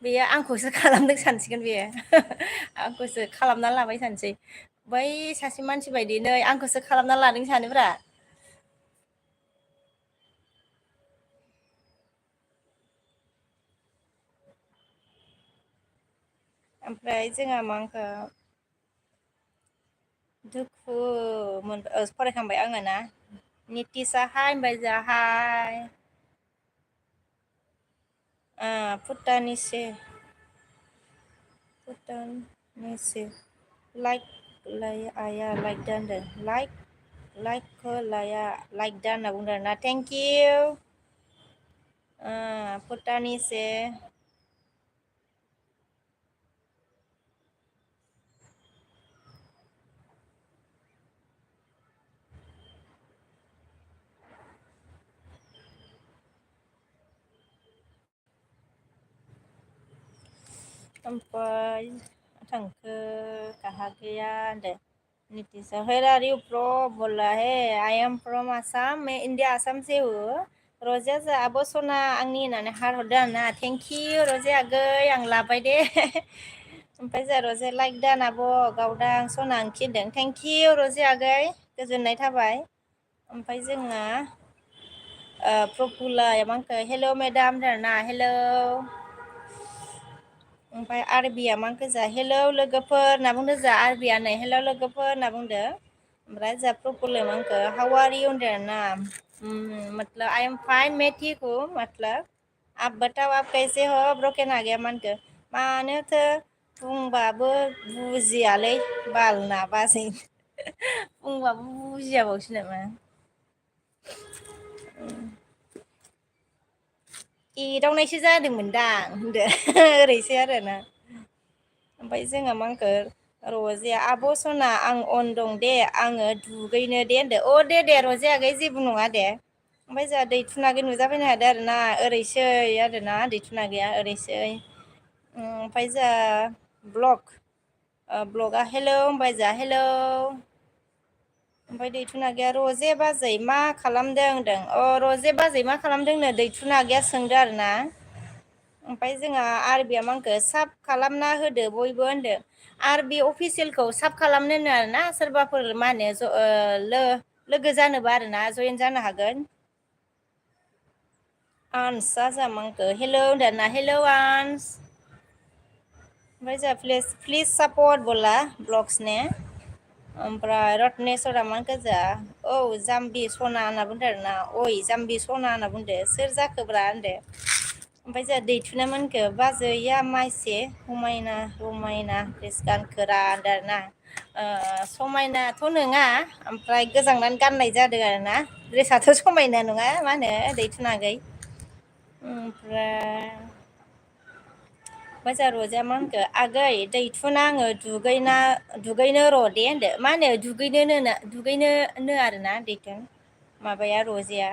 बेयो आंखौसो खालामदों सानसिगोन बेयो आंखौसो खालामना लाबाय सानसै बै सासे मानसि बायदि नै आंखौसो खालामना लादों सानोब्रा ओमफ्राय जोंहा मा होनखो दुखु मोन फरायखांबाय आङो ना नितिसा हाय होनबाय जोंहा हाय भुटानिसे भुटाननिसे लाइक आइया लाइक दा होनदों लाइकखौ लाया लाइक दा होनना बुंदों आरोना थेंकिउ भुटानिसे ओमफ्राय थांखो काहा गया होनदो Nitisha where are you from बोला हे आइ एम फ्रम आसाम मैं इंडिया आसाम से हूँ रजेया जोंहा आब' सना आंनि होननानै हार हरदों आरोना थेंकिउ रजे आगै आं लाबाय दे ओमफ्राय जोंहा रजे लाइक दा आब' गावदां सना ओंखि होनदों थेंकिउ रजे आगै गोजोननाय थाबाय ओमफ्राय जोंना प्रफुला मा होनखो हेल' मेदाम होनदों आरोना हेल' ओमफ्राय आरबिया मा गोजा हेलौ लोगोफोर होनना बुंदो जा आरबिया नै हेलौ लोगोफोर होनना बुंदो ओमफ्राय जोंहा प्रफुल्ल मा होनखो हाउ आर इउ होनदों आरोना मतलब आई एम फाइन मैं ठीक हूँ मतलब आप बताओ आप कैसे हो ब्रकेन आ गया मा होनखो मानोथो बुंबाबो बुजियालै बाल ना बाजै बुंबाबो बुजियाबावसो नामा एदावनायसो जादोंमोनदां होनदो ओरैसो आरोना ओमफ्राय जोंहा मा होनखो रजेया आब' सना आं अन दं दे आङो दुगैनो दे होनदो अ दे रजे आगै जेबो नङा दे ओमफ्राय जोंहा दैथुन आगै नुजाफैनो हादों आरो ना ओरैसै आरोना दैथुन आगैया ओरैसै ओमफ्राय जोंहा ब्लगआ हेलौ होनबाय जोंहा हेलौ ओमफ्राय दैथुन आगैया रजे बाजै मा खालामदों होनदों अ रजे बाजै मा खालामदोंनो दैथुन आगैया सोंदो आरो ना ओमफ्राय जोंहा आरबिया मा होनखो साब खालामना होदो बयबो होनदो आर बे अफिसियेलखौ साब खालामनो आरोना सोरबाफोर मा होनो लोगो जानोबा आरोना जयेन जानो हागोन आन्सआ जोंहा मा होनखो हेलौ होनदो आरोना हेलौ आन्स ओमफ्राय जोंहा प्लिज सापर्ट बोला ब्लग्स ने ओमफ्राय रत्नेस्वरा मा होनखो जोंहा औ जाम्बि सना होनना बुंदो आरोना अइ जाम्बि सना होनना बुंदो सोर जाखोब्रा होनदो ओमफ्राय जोंहा दैथुना मा होनखो बाजैया माइसे रमायना द्रेस गानखोरा होनदो आरोना समायनाथ' नङा ओमफ्राय गोजांनानै गाननाय जादों आरोना ड्रेसाथ' समायना नङा मा होनो दैथुन आगै ओमफ्राय ओमफ्राय जोंहा रजेया मा होनखो आगै दैथुना आङो दुगैनो र' दे होनदो मा होनो दुगैनो आरोना दैथुन माबाया रजेया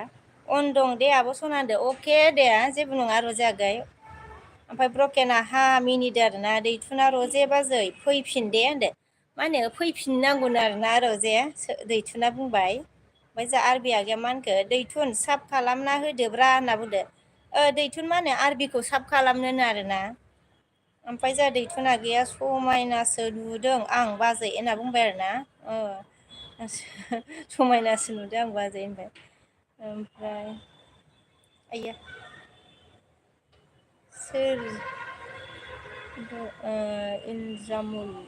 अन दं दे आब' सना होनदो अके दे जेबो नङा रजे आगै ओमफ्राय ब्रकेना हा मिनिदो आरोना दैथुना रजे बाजै फैफिन दे होनदो मा होनो फैफिननांगौनो आरोना रजे दैथुना बुंबाय ओमफ्राय जोंहा आरबि आगैया मा होनखो दैथुन साब खालामना होदोब्रा होनना बुंदो दैथुन मा होनो आरबिखौ साब खालामनोनो आरोना ओमफ्राय जोंहा दैथुन आगैया समायनासो नुदों आं बाजै होनना बुंबाय आरोना समायनासो नुदों आं बाजै होनबाय ओमफ्राय आइया सोर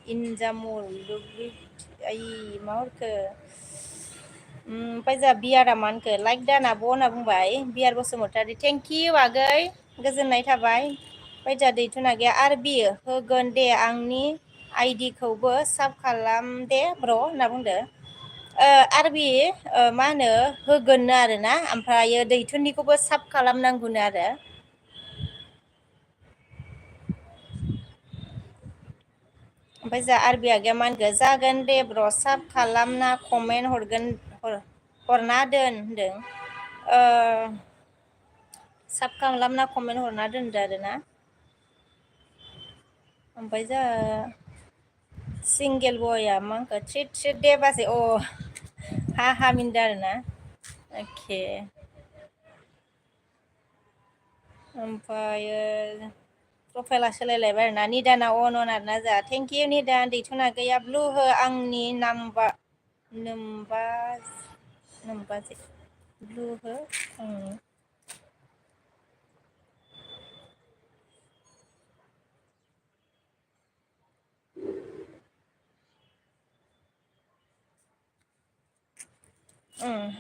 इनजामुल आइ मा हरखो ओमफ्राय जोंहा बियारा मानखो लाइक दा आब' होनना बुंबाय बियार बसुमतारी थेंक इउ आगै गोजोननाय थाबाय। ओमफ्राय जोंहा दैथुन आगैया आरो बियो होगोन दे आंनि आइडिखौबो साब खालाम दे ब्र' होनना बुंदो। आरबि मा होनो होगोननो आरोना ओमफ्रायो दैथुननिखौबो साब खालामनांगौनो आरो। ओमफ्राय जोंहा आरबि आगैया मा होनखो जागोन दे ब्र' साब खालामना कमेन्ट हरगोन हरना दोन होनदों। साब खालामना कमेन्ट हरना दोनदो आरोना। ओमफ्राय जोंहा सिंगेल बया मा होनखो थ्रिट थ्रिट दे बाजै हा हा मिनिदों आरोना। अके ओमफ्रायो प्रफाइला सोलायलायबाय आरोना निदाना अन आरोना जोंहा थेंक इउ निदान दैथुन आगैया ब्लु हो आंनि नाम्बार नोमबाजै ब्लु हो आंनि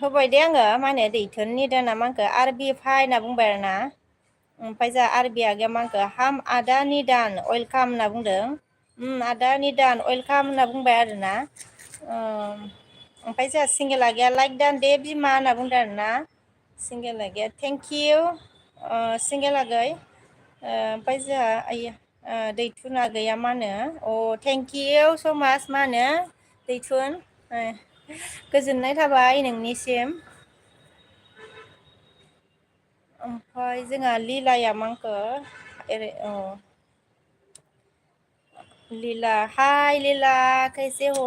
होबाय दे आङो मा होनो दैथुन निदाना मा होनखो आर बि फाइ होनना बुंबाय आरोना। ओमफ्राय जोंहा आरबि आगैया मा होनखो हाम आदा निदान वेलकाम होनना बुंदों। आदा निदान वेलकाम होनना बुंबाय आरोना। ओमफ्राय जोंहा सिंगेल आगैया लाइक दान दे बिमा होनना बुंदों आरोना। सिंगेल आगैया थेंक इउ सिंगेल आगै ओमफ्राय जोंहा दैथुन आगैया मा होनो थेंक इउ स माच मा होनो दैथुन गोजोननाय थाबाय नोंनिसिम। ओमफ्राय जोंहा लिलाया मा होनखो ओरै लिला हाय लिला कैसे हो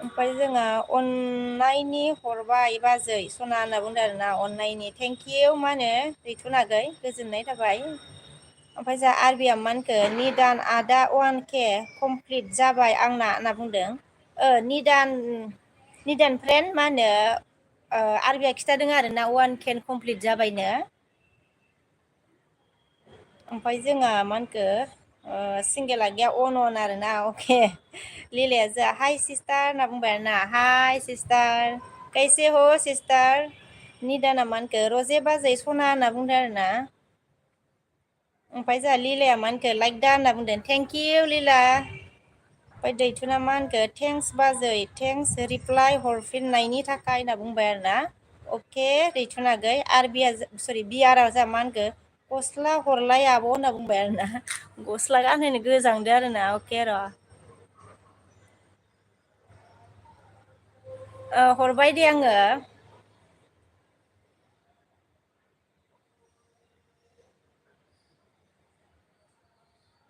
ओमफ्राय जोंहा अननायनि हरबाय बाजै सना होनना बुंदों आरोना अननायनि थेंक इउ मा होनो दैथुन आगै गोजोननाय थाबाय। ओमफ्राय जोंहा आरबिया मा होनखो निदान आदा अवान के कमप्लिट जाबाय आंना होनना बुंदों। निदान फ्रेन्ड मा होनो आरबिया खिथादों आरोना अवान केन कमप्लिट जाबायनो। ओमफ्राय जोंहा मा होनखो सिंगेला गैया अन आरोना अके लिलाया जोंहा हाइ सिस्टार होनना बुंबाय आरोना हाय सिस्टार कैसे हो सिस्टार निदाना मा होनखो रजे बाजै सना होनना बुंदों आरोना। ओमफ्राय जोंहा लिलाया मा होनखो लाइक दा होनना बुंदों थेंक इउ लिला। ओमफ्राय दैथुना मा होनखो थेंक्स बाजै थेंक्स रिप्लाइ हरफिननायनि थाखाय होनना बुंबाय आरोना। अके दैथुन आगै आर बिया सरि बियारा जोंहा मा होनखो गस्ला हरलाय आब' होनना बुंबाय आरोना गस्ला गानहोनो गोजांदो आरोना अके र' हरबाय दे आङो।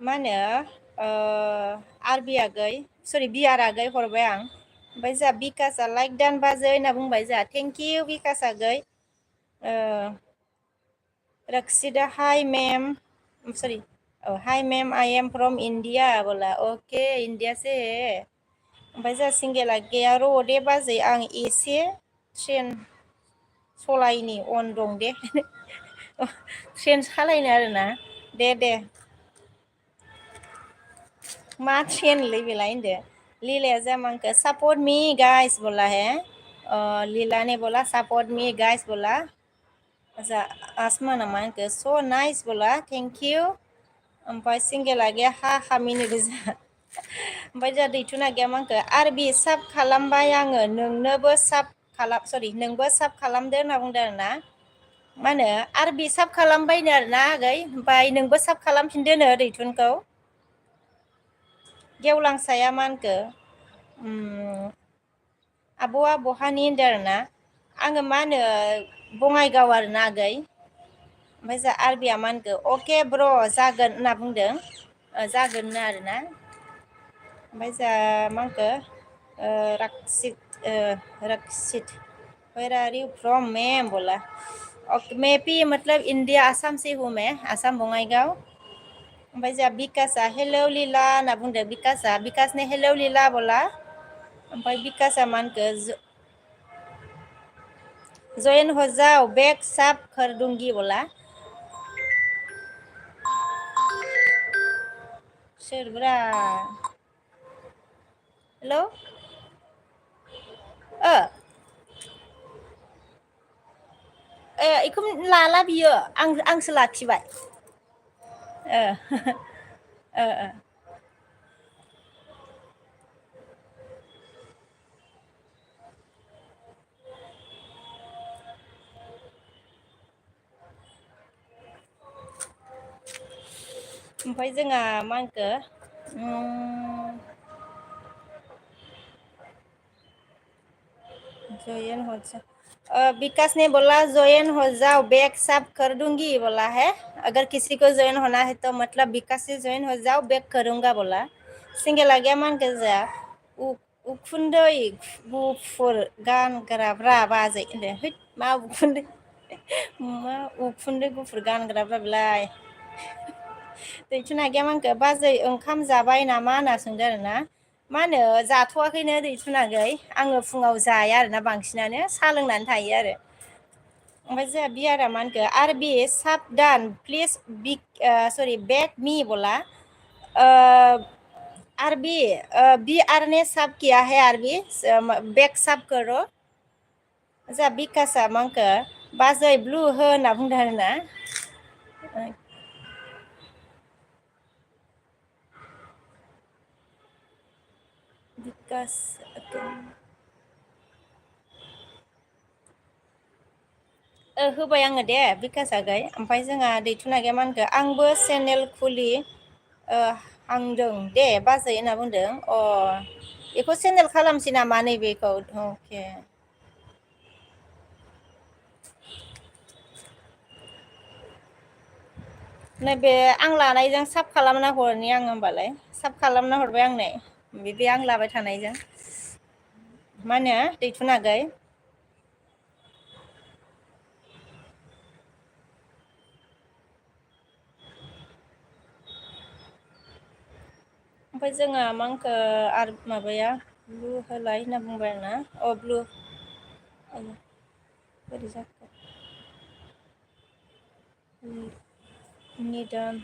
मा होनो आरबि आगै सरि बियार आगै हरबाय आं। ओमफ्राय जोंहा बिकासआ लाइक दान बाजै होनना बुंबाय जोंहा थेंक इउ बिकास आगै। रक्सिदा हाय मेम सरि हाय मेम आई एम फ्रम इण्डिया बोला अके इण्डिया से है ओमफ्राय जोंहा सिंगेला गैया र' दे बाजै आं एसे ट्रेन सलायनि अन दं दे ट्रेन सालायनो आरोना दे दे मा ट्रेनलै बेलाय होनदो लिलाया जा मा होनखो सापर्ट मि गाइस बोला है लीला ने बोला सपोर्ट मी गाइस बोला आसा आसमाना मा होनखो स' नाइस बोला थेंक इउ ओमफ्राय सिंगेला गैया हा हा मिनिदों जोंहा ओमफ्राय जोंहा दैथुन आगैया मा होनखो आरबि साब खालामबाय आङो नोंनोबो साब खालाम सरि नोंबो साब खालामदो होनना बुंदों आरोना मा होनो आरबि साब खालामबायनो आरोना आगै ओमफ्राय नोंबो साब खालामफिनदोनो दैथुनखौ गेवलांसाया मा होनखो आब'आ बहानि होनदों आरोना आङो मा होनो बङाइगाव आरोना आगै ओमफ्राय जोंहा आरबिया मा होनखो अके ब्र' जागोन होनना बुंदों जागोननो आरोना ओमफ्राय जोंहा मा होनखो रक्सित वेर आर इउ फ्रम मेम बोला मैं पि मतलब इंडिया आसाम से हूँ मैं आसाम बङाइगाव ओमफ्राय जोंहा बिकासआ हेलौ लिला होनना बुंदों बिकासने हेलौ लिला बोला ओमफ्राय बिकासआ मा होनखो जयेन हो जाओ बैग साफ कर दूंगी बोला सोरब्रा हेलौ बेखौ लाला बियो आंसो लाखिबाय ओ ओ ओमफ्राय जोंहा मा होनखो जयन हो विकास ने बोला जॉइन हो जाओ बैक सब कर दूंगी बोला है अगर किसी को जॉइन होना है तो मतलब विकास से जॉइन हो जाओ बैक करूंगा बोला सिंगेला गैया मान के जाया उखुन्दै गुफुर गानग्राब्रा बाजै होनदो है मा उखुन्दै मा उखुन्दै गुफुर गानग्राब्रा बेलाय दैथुन आगैया मा होनखो बाजै ओंखाम जाबाय नामा होनना सोंदो आरो ना मा होनो जाथ'वाखैनो दैथुन आगै आङो फुङाव जाया आरोना बांसिनानो साहा लोंनानै थायो आरो ओमफ्राय जोंहा बियारा मा होनखो आर बि साबधान प्लिज सरि बेग मी बोला आरबी बी आर ने साफ किया है आरबी बेग साफ करो जा बिकासआ मा होनखो बाजै ब्लु हो होनना बुंदों आरोना बिकास होबाय आङो दे बिकास आगै ओमफ्राय जोंहा दैथुन आगैया मा होनखो आंबो चेनेल खुलि हांदों दे बाजै होनना बुंदों अ बेखौ चेनेल खालामसै नामा नैबेखौ अके नैबे आं लानायजों साब खालामना हरनि आं होमबालाय साब खालामना हरबाय आंनो बिदि आं लाबाय थानायजों मा होनो दैथुन आगै ओमफ्राय जोंहा मा होनखो आरो माबाया ब्लु होलाय होनना बुंबाय आरोना अ ब्लु बोरै जाखो निदान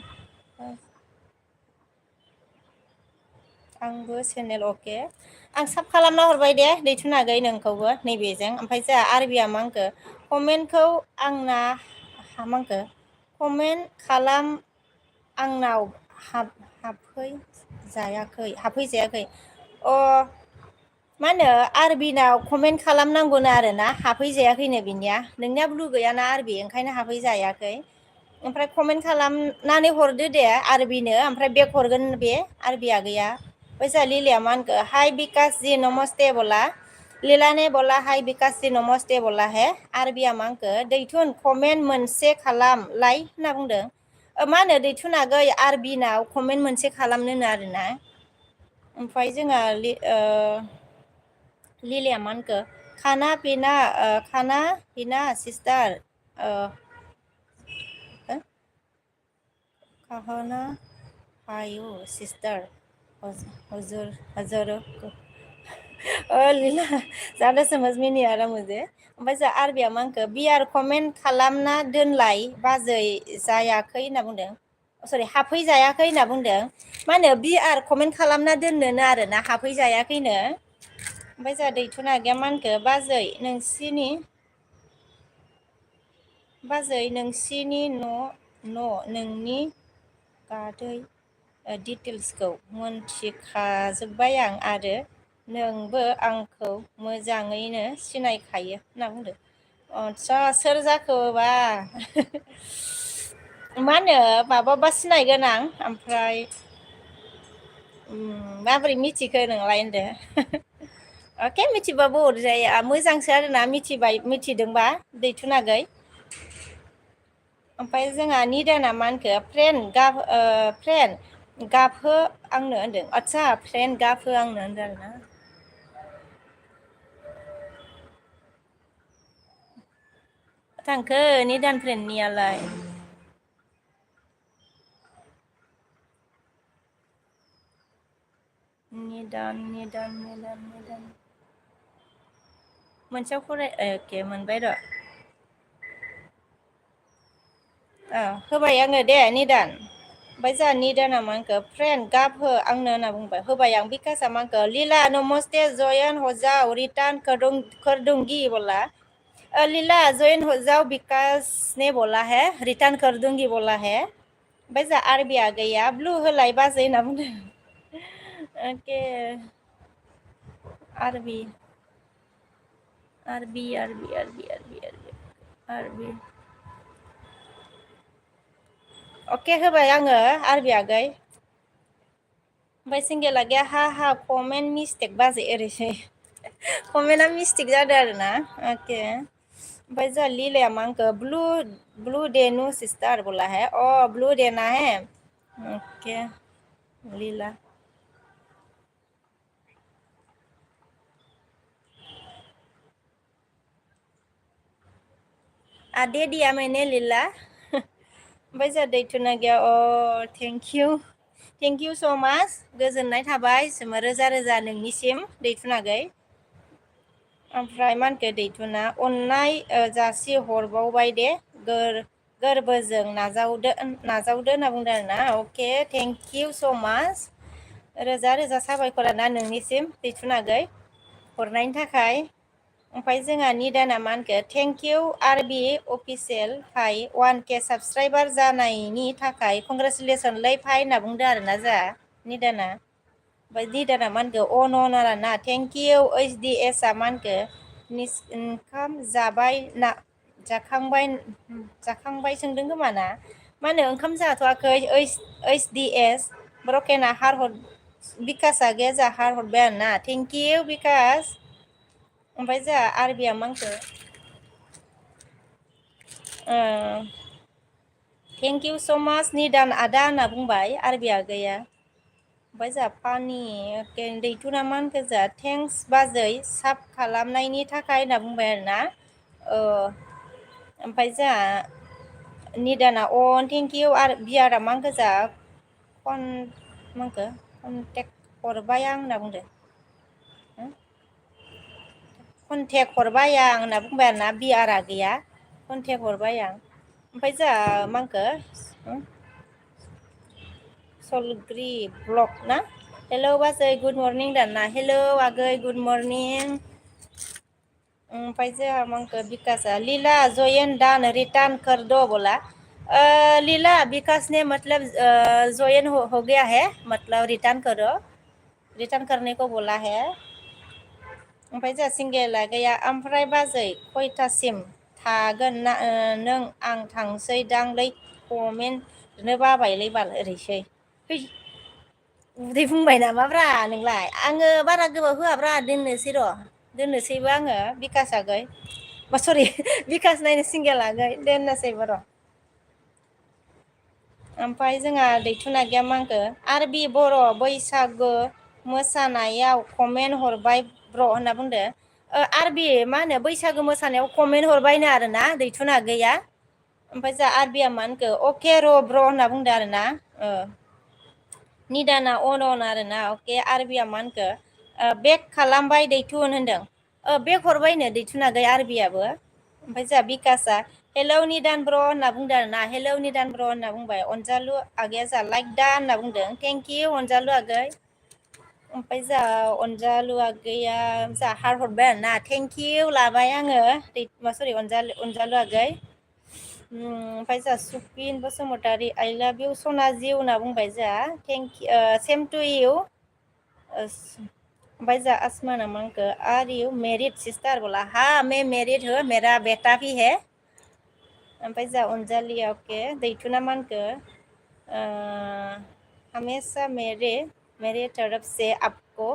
आंबो चेनेल अके आं साब खालामना हरबाय दे दैथुन आगै नोंखौबो नैबेजों ओमफ्राय जोंहा आरबिया मा होनखो कमेन्टखौ आंना मा होनखो कमेन्ट खालाम आंनाव हाबफैजायाखै अ मा होनो आरबिनाव कमेन्ट खालामनांगौनो आरोना हाबफैजायाखैनो बिनिया नोंनिया ब्लु गैयाना आरबि ओंखायनो हाबफैजायाखै ओमफ्राय कमेन्ट खालामनानै हरदो दे आरबिनो ओमफ्राय बेक हरगोन बे आरबि आगैया ओमफ्राय लिलिया मा होनखो हाइ बिकास जि नमस्ते बोला लीला ने बोला हाय विकास जी नमस्ते बोला है आरबिया मा होनखो दैथुन कमेन्ट मोनसे खालाम लाइ होनना बुंदों मा होनो दैथुन आगै आरबिनाव कमेन्ट मोनसे खालामनोनो आरोना ओमफ्राय जोंहा लिलिया मा होनखो खाना पिना सिस्टार कहना हायो सिस्टार हजर लीला ज़्यादा समझ में नहीं आ रहा मुझे ओमफ्राय जोंहा आरबिया मा होनखो बियार कमेन्ट खालामना दोनलाय बाजै जायाखै होनना बुंदों सरि हाबफैजायाखै होनना बुंदों मा होनो बि आर कमेन्ट खालामना दोननोनो आरोना हाबफैजायाखैनो ओमफ्राय जोंहा दैथुन आगैया मा होनखो बाजै नोंसिनि नोंनि गादै दिटेल्सखौ मोनथिखाजोब्बाय आं आरो नोंबो आंखौ मोजाङैनो सिनायखायो होनना बुंदों आदसा सोर जाखोबा मा होनो माबाबा सिनायगोन आं ओमफ्राय माबोरै मिथिखो नोंलाय होनदो अके मिथिबाबो अरजाया मोजांसो आरोना मिथिदोंबा दैथुन आगै ओमफ्राय जोंहा निदाना मा होनखो फ्रेन्ड गाबहो आंनो होनदों आदसा फ्रेन्ड गाबहो आंनो होनदों आरोना थांखो निदान फ्रेन्डनियालाय निदान मोनसेयाव फराय एके मोनबाय र' होबाय आङो दे निदान ओमफ्राय जोंहा निदाना मा होनखो फ्रेन्ड गाब हो आंनो होनना बुंबाय होबाय आं बिकासआ मा होनखो लीला नमस्ते जयन हो जाओ रिटार्न कर दूंगी बोला लीला ज्वाइन हो जाओ विकास ने बोला है रिटर्न कर दूंगी बोला है ओमफ्राय जोंहा आरबिया गैया ब्लु होलाय बाजै होनना बुंदों अके आरबि आरबि आरबि आरबि आरबि आरबि आरबि अके होबाय आङो आरबि आगै ओमफ्राय सिंगेला गैया हा हा कमेन्ट मिस्टेक बाजै ओरैसै कमेन्टआ मिस्टेक जादों आरो ना अके ओमफ्राय जोंहा लीलाया मा होनखो ब्लू ब्लू डेनु सिस्टार बोला है अ ब्लू डेना है ओके लीला दे दिया मैंने लीला ओमफ्राय जोंहा दैथुना गैया अ थेंक इउ स' माच गोजोननाय थाबाय रोजा रोजा नोंनिसिम दैथुनागै ओमफ्राय मा होनखो दैथुना अननाय जासि हरबावबाय दे गोरबोजों नाजावदो होनना बुंदों आरो ना अके थेंक इउ स' माच रोजा रोजा साबायखर आरोना नोंनिसिम दैथुनागै हरनायनि थाखाय ओमफ्राय जोंहा निदाना मा होनखो थेंक इउ आरबि अफिसियेल फाइ 1K साबसक्राइबार जानायनि थाखाय कंग्रेसुलेसनलै फाइ होनना बुंदों आरोना जोंहा निदाना ओमफ्राय निदाना मा होनखो अ न आरोना थेंक इउ ओइस डि एस आ मा होनखो ओंखाम जाबाय ना जाखांबाय सोंदों खोमा ना मा होनो ओंखाम जाथ'वाखै ओइस डि एस ब्रकेना बिकासआ गैया जोंहा हार हरबाय आरोना थेंक इउ बिकास ओमफ्राय जोंहा आरबिया मा होनखो थेंक इउ स' माच निदान आदा होनना बुंबाय आरबि आगैया ओमफ्राय जोंहा पानि दैथुना मा होनखो जोंहा थेंक्स बाजै साब खालामनायनि थाखाय होनना बुंबाय आरोना ओमफ्राय जोंहा निदाना अ थेंक इउ आरो बियारा मा होनखो जोंहा मा होनखो कन्टेक्ट हरबाय आं होनना बुंदों कन्टेक्ट हरबाय आं होनना बुंबाय आरोना बियारा गैया कन्टेक्ट हरबाय आं ओमफ्राय जोंहा मा होनखो सलग्रि ब्लक ना हेलौ बाजै गुड मर्निं दाना हेलौ आगै गुड मर्निं ओमफ्राय जोंहा मा होनखो बिकासआ लीला जयेन दान रिटर्न कर दो बोला लीला विकास ने मतलब ज्वाइन हो गया है मतलब रिटर्न करो रिटर्न करने को बोला है ओमफ्राय जोंहा सिंगेला गैया ओमफ्राय बाजै खयथासिम थागोन ना नों आं थांसै दांलै कमेन्टनो बाबायलै बाल ओरैसै उदै बुंबाय नामाब्रा नोंलाय आङो बारा गोबाव होआब्रा दोननोसैबो आङो बिकास आगै सरि बिकास नायनो सिंगेल आगै दोननोसैबो र' ओमफ्राय जोंहा दैथुना गैया मा होनखो आरबि बर' बैसागो मोसानायाव कमेन्ट हरबाय ब्र' होनना बुंदो आरबि मा होनो बैसागो मोसानायाव कमेन्ट हरबायनो आरोना दैथुना आगैया ओमफ्राय जोंहा आरबिया मा होनखो अके र' ब्र' होनना बुंदो आरो ना निदाना अन आरोना अके आरबिया मा होनखो बेक खालामबाय दैथुन होनदों बेक हरबायनो दैथुन आगै आरबियाबो ओमफ्राय जोंहा बिकासआ हेलौ निदान ब्र' होनना बुंदों आरो ना हेलौ निदान ब्र' होनना बुंबाय अनजालु आगैया जोंहा लाइक दा होनना बुंदों थेंक इउ अनजालु आगै ओमफ्राय जोंहा अनजालु आगैया जोंहा हार हरबाय आरोना थेंक इउ लाबाय आङो सरि अनजालु आगै ओमफ्राय जोंहा सुफिन बसुमतारी आइ लाभ इउ सना जिउ होनना बुंबाय जोंहा थेंक सेम टु इउ ओमफ्राय जोंहा आसमाना मा होनखो आर इउ मेरिड सिस्टार बोला हा मैं मेरिड हो मेरा बेटा भी है ओमफ्राय जोंहा अनजालिया अके दैथुना मा होनखो हमेशा मेरे तरफ से आपको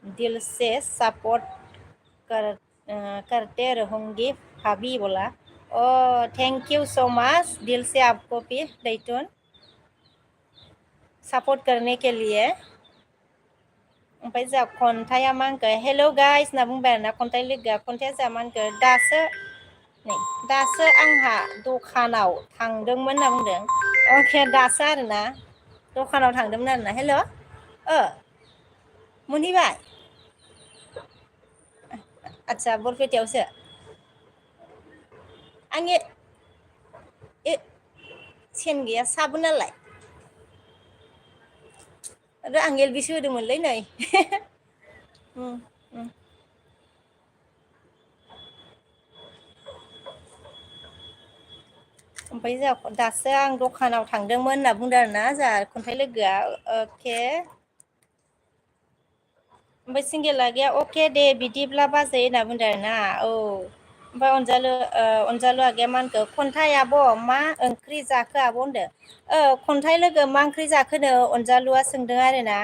दिल से सपोर्ट करते रहूंगी भाभी बोला थैंक यू सो मच दिल से आपको भी दैथुन सपोर्ट करने के लिए ओमफ्राय जोंहा खन्थाइया मा होनखो हेलौ गाइस होनना बुंबाय आरोना खन्थाइ लोगोआ खन्थाइया जोंहा मा होनखो दासो आंहा दखानाव थांदोंमोन होनना बुंदों अके दासो आरोना दखानाव थांदोंमोन आरोना हेल' मोनहैबाय आदसा बरपेटायावसो आंनि सेन गैया साबो नालाय आरो आं एलबिसो होदोंमोनलै नै ओमफ्राय जोंहा दासो आं दखानाव थांदोंमोन होनना बुंदों आरोना जोंहा खन्थाइ लोगोआ अके ओमफ्राय सिंगेला गैया अके दे बिदिब्ला बाजै होनना बुंदों आरोना औ ओमफ्राय अनजालु आगैया मा होनखो खन्थाइ आब' मा ओंख्रि जाखो आब' होनदों खन्थाइ लोगो मा ओंख्रि जाखोनो अनजालुआ सोंदों आरोना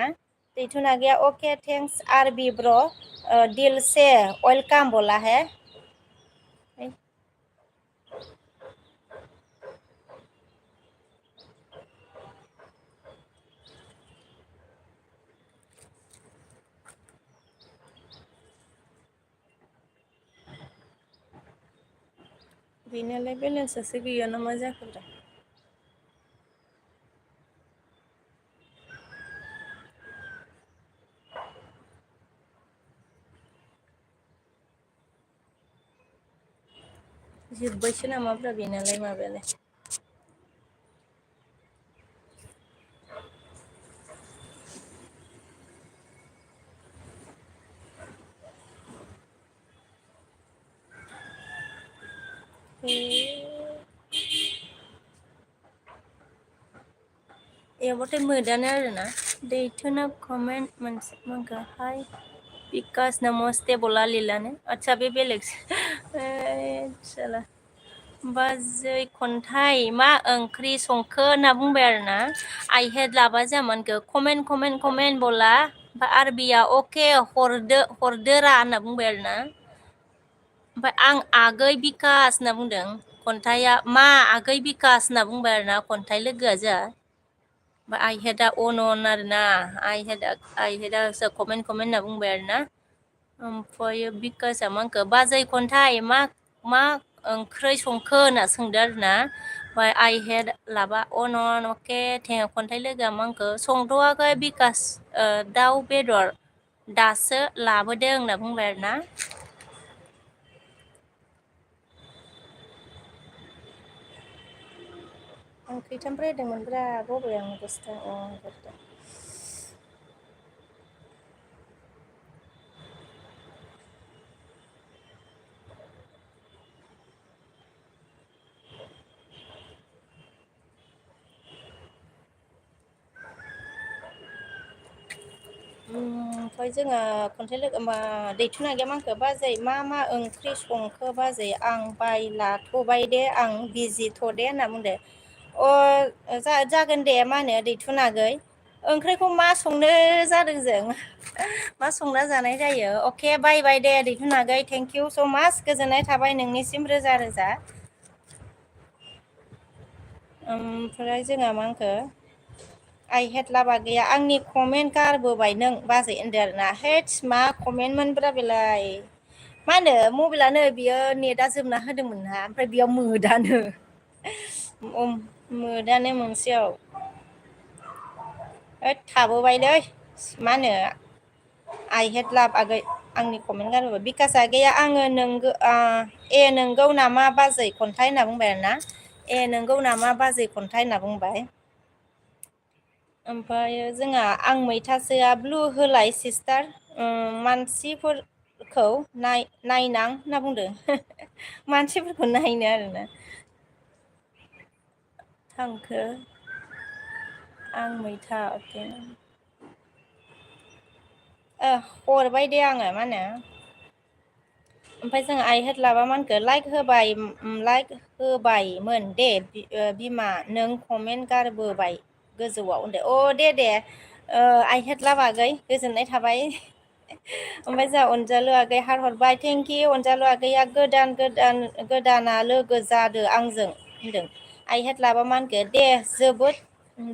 दैथुन आगैया अके थेंक्स आर बि ब्र' दिल से वेलकाम बोला है बेनालाय बेलेन्सआसो गैया ना मा जाखोब्रा जोब्बायसो नामाब्रा बेनालाय माबायालाय एबाथाय मोदानो आरोना दैथुना कमेन्ट मोनसे माखो हाय बिकास नमस्ते बोला लिलानो आदसा बे बेलेगसो साला बाजै खन्थाइ मा ओंख्रि संखो होनना बुंबाय आरोना आइ हेड लाबा जामोनखो कमेन्ट बला ओमफ्राय आरबिया अके हरदो रा होनना बुंबाय आरोना ओमफ्राय आं आगै बिकास होनना बुंदों खन्थाइया मा आगै बिकास होनना बुंबाय आरोना खन्थाइ लोगोआ जोंहा ओमफ्राय आइ हेडआ अन आरोना आइ हेडआ कमेन्ट होनना बुंबाय आरोना ओमफ्रायो बिकासआ मा होनखो बाजै खन्थाइ मा ओंख्रै संखो होनना सोंदो आरोना ओमफ्राय आइ हेड लाबा अन अके खन्थाइ लोगोआ मा होनखो संथ'वाखै बिकास दाउ बेदर दासो लाबोदों होनना बुंबाय आरोना आं खैथाम रायदोंमोनब्रा बावबाय आं गोसोखां ओमफ्राय जोङो खन्थाइ लोगो मा दैथुन आगैया मा होनखो बाजै मा ओंख्रि संखो बाजै आं बायलाथ'बाय दे आं बिजिथ' दे होनना बुंदो जागोन दे मा होनो दैथुन आगै ओंख्रिखौ मा संनो जादों जों मा संना जानाय जायो अके बाय दे दैथुन आगै थेंक इउ स' माच गोजोननाय थाबाय नोंनिसिम रोजा रोजा ओमफ्राय जोंहा मा होनखो आइ हेड लाबा गैया आंनि कमेन्ट गारबोबाय नों बाजै होनदो आरोना हेड्स मा कमेन्ट मोनब्रा बेलाय मा होनो मबाइलानो बियो नेटआ जोबना होदोंमोन ना ओमफ्राय बेयाव मोदानो मोदानो मोनसेयाव होद थाबोबायलै मा होनो आइ हेड लाब आगै आंनि कमेन्ट गारबोबाय बिकास आगैया आङो नोंगौ नामा बाजै खन्थाइ होनना बुंबाय आरोना नोंगौ नामा बाजै खन्थाइ होनना बुंबाय ओमफ्रायो जोंहा आं मैथासोआ ब्लु होलाय सिस्टार मानसिफोरखौ नायनां होनना बुंदों मानसिफोरखौ नायनो आरोना थांखो आं मैथा अके हरबाय दे आङो मा होनो ओमफ्राय जों आइ हेड लाबा मा होनखो लाइक होबायमोन दे बिमा नों कमेन्ट गारबोबाय गोजौआव होनदो दे आइ हेड लाब आगै गोजोननाय थाबाय ओमफ्राय जोंहा अनजालु आगै हार हरबाय थेंकि अनजालु आगैया गोदाना लोगो जादो आंजों होनदों आइ हेड लाबा मा होनखो दे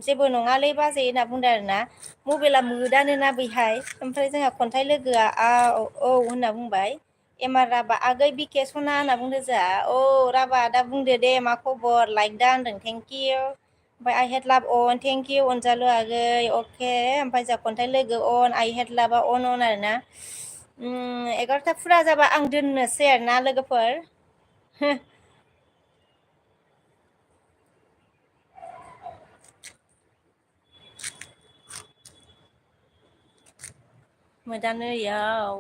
जेबो नङालै बाजै होनना बुंदों आरोना मबाइला मोदानोना बैहाय ओमफ्राय जोंहा खन्थाइ लोगोआ औ होनना बुंबाय एमार राभा आगै बिके सना होनना बुंदो जोंहा राभा दा बुंदो दे मा खबर लाइक दा होनदों थेंकिउ ओमफ्राय आइ हेड लाभ अन थेंकिउ अनजालु आगै अके ओमफ्राय जोंहा खन्थाइ लोगो अन आइ हेड लाभा अन आरोना 11ता फुरा जाबा आं दोननोसै आरोना लोगोफोर मोदानो इयाव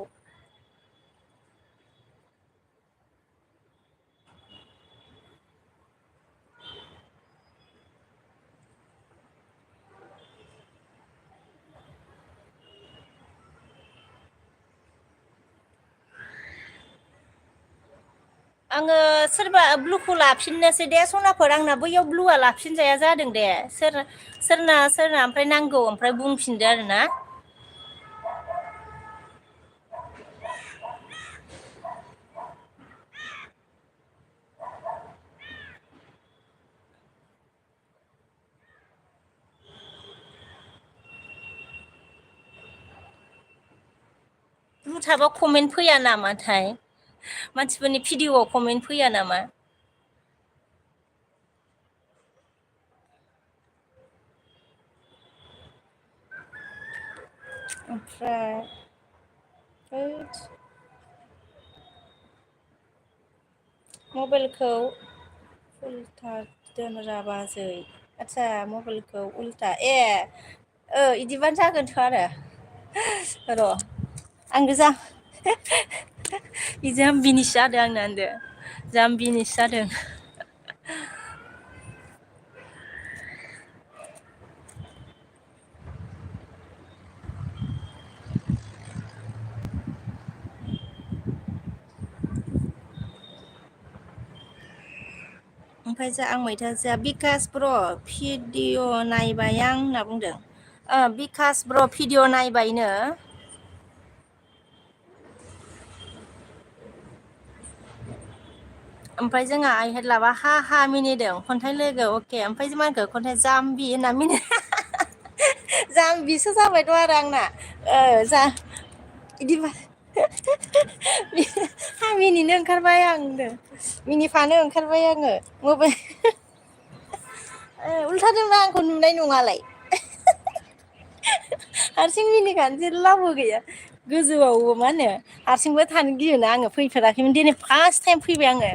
आङो सोरबा ब्लुखौ लाफिननोसै दे सनाफोर आंना बैयाव ब्लुआ लाफिनजाया जादों दे सोरना ओमफ्राय नांगौ ओमफ्राय बुंफिनदो आरो ना ब्लु थाबा कमेन्ट फैया नामाथाय मानसिफोरनि भिडिअआव कमेन्ट फैया नामा ओमफ्राय मबाइलखौ उल्था दोनरा बाजै आदसा मबाइलखौ उल्था इदिबानो जागोनथ' आरो र' आंगो जा जाम्बिनिसो जादों आंना होनदो जाम्बिनिसो जादों ओमफ्राय जा आं मैथा जा बिकास ब्र' भिडिअ नायबाय आं होनना बुंदों बिकास ब्र' भिडिअ नायबायनो ओमफ्राय जोंहा आइहेड लाबा हा मिनिदों खन्थाइ लोगो अके ओमफ्राय मानखौ खन्थाइ जाम्बि होनना जाम्बिसो जाबायथ' आरो आंना जा बिदि मिनिनो ओंखारबाय आं मिनिफानो ओंखारबाय आङो मबाइल उल्था दोनबा आंखौ नुनाय नङालाय हारसिं मिनिखानोसै लाबो गैया गोजौआव मा होनो हारसिंबो थानो गियोना आङो फैफेराखैमोन दिनै फार्स्ट टाइम फैबाय आङो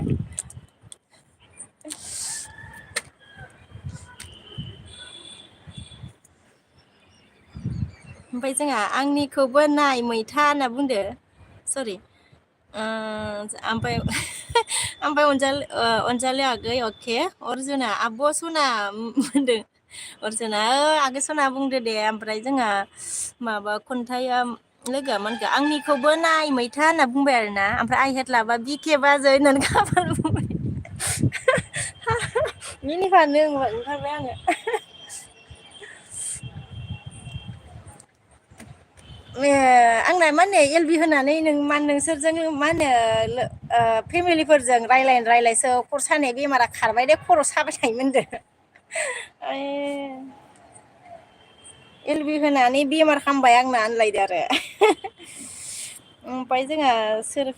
ओमफ्राय जोंहा आंनिखौबो नाय मैथा होनना बुंदो सरि ओमफ्राय अनजालि आगै अके अर्जुना आब' सना होनदों अर्जुना आगै सना बुंदो दे ओमफ्राय जोंहा माबा खन्थाइआ लोगोआ मोनखो आंनिखौबो नाय मैथा होनना बुंबाय आरोना ओमफ्राय आइ हेड लाबा बिके बाजै होननानै खाफाल बुंबाय मिनिफानो ओंखारबाय आङो आंना मा होनो एल बि होनानै नोंसोरजों मा होनो फेमिलिफोरजों रायलायसो खर' सानाय बेमारा खारबाय दे खर' साबाय थायोमोन होनदो एल बि होनानै बेमार हामबाय आंना होनलायदो आरो ओमफ्राय जोंहा सोर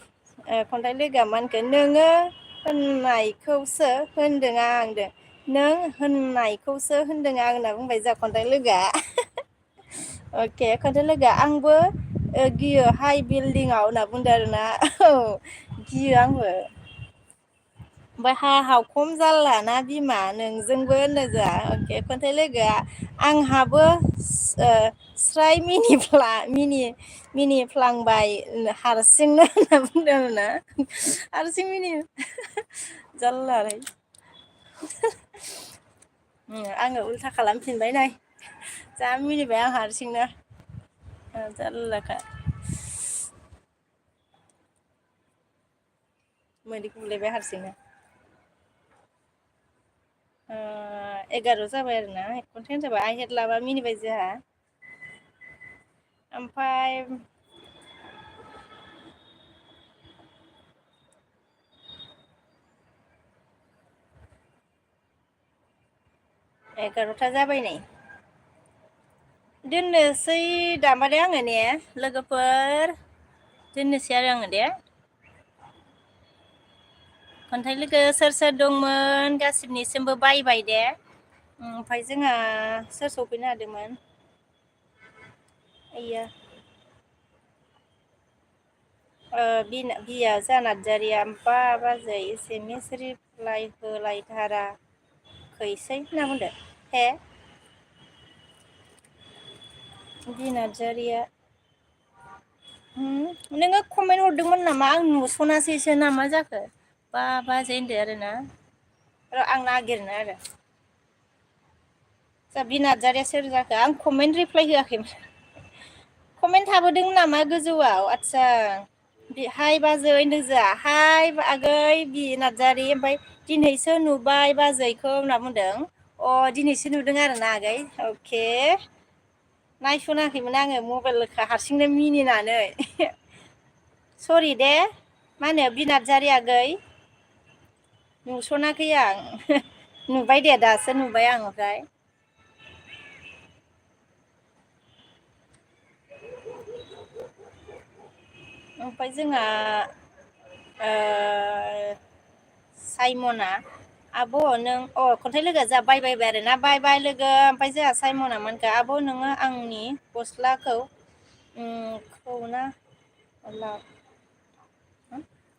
खन्थाइ लोगोआ मा होनखो नोङो होननायखौसो होनदों आं होनदों नों होननायखौसो होनदों आं होनना बुंबाय जोंहा खन्थाइ लोगोआ अके खन्थाइ लोगो आंबो गियो हाइ बिल्डिंआव होनना बुंदो आरोना औ गियो आंबो ओमफ्राय खम जारलाना बिमा नोंजोंबो होनो जोंहा अके खन्थाइ लोगोआ आंहाबो स्राय मिनिफ्लांबाय हारसिंनो होनना बुंदों आरोना हारसिं जारलाहाय आङो उल्था खालामफिनबाय नै जा मिनिबाय आं हारसिंनो जारलाखा मोदैखौ बुलायबाय हारसिंनो 11 जाबाय आरोना 1 घन्टायानो जाबाय आइ हेड लाबा मिनिबाय जोंहा ओमफ्राय एगार'था जाबाय नै दोननोसै दामाने आङो ने लोगोफोर दोननोसै आरो आङो दे खन्थाइ लोगो सोर सोर दंमोन गासिबनिसिमबो बाय दे ओमफ्राय जोंहा सोर सफैनो हादोंमोन आइया बिया जा नार्जारिया बा बाजै एसेमेस रिप्लाय होलायथाराखैसै होनना बुंदो हे बि नार्जारिया नोङो कमेन्ट हरदोंमोन नामा आं नुसनासैसो ना मा जाखो बा बाजै होनदो आरोना र' आं नागिरनो आरो जा बि नार्जारिया सोर जाखो आं कमेन्ट रिप्लाय होआखैमोन कमेन्ट थाबोदों नामा गोजौआव आदसा हाय बाजै होनदों जोंहा हाय आगै बि नार्जारि ओमफ्राय दिनैसो नुबाय बाजैखौ होनना बुंदों। अ दिनैसो नुदों आरोना आगै अके नायस'नाखैमोन आङो मबाइलखौ हारसिंनो मिनिनानै सरि दे मा होनो बि नार्जारि आगै नुस'नाखै आं नुबाय दे दासो नुबाय आं ओमफ्राय ओमफ्राय जोंहा साइमना आब' नों खन्थाइ लोगोआ जोंहा बायबाय आरोना बाय लोगो ओमफ्राय जोंहा साइमना मोनखो आब' नोङो आंनि गस्लाखौ खौना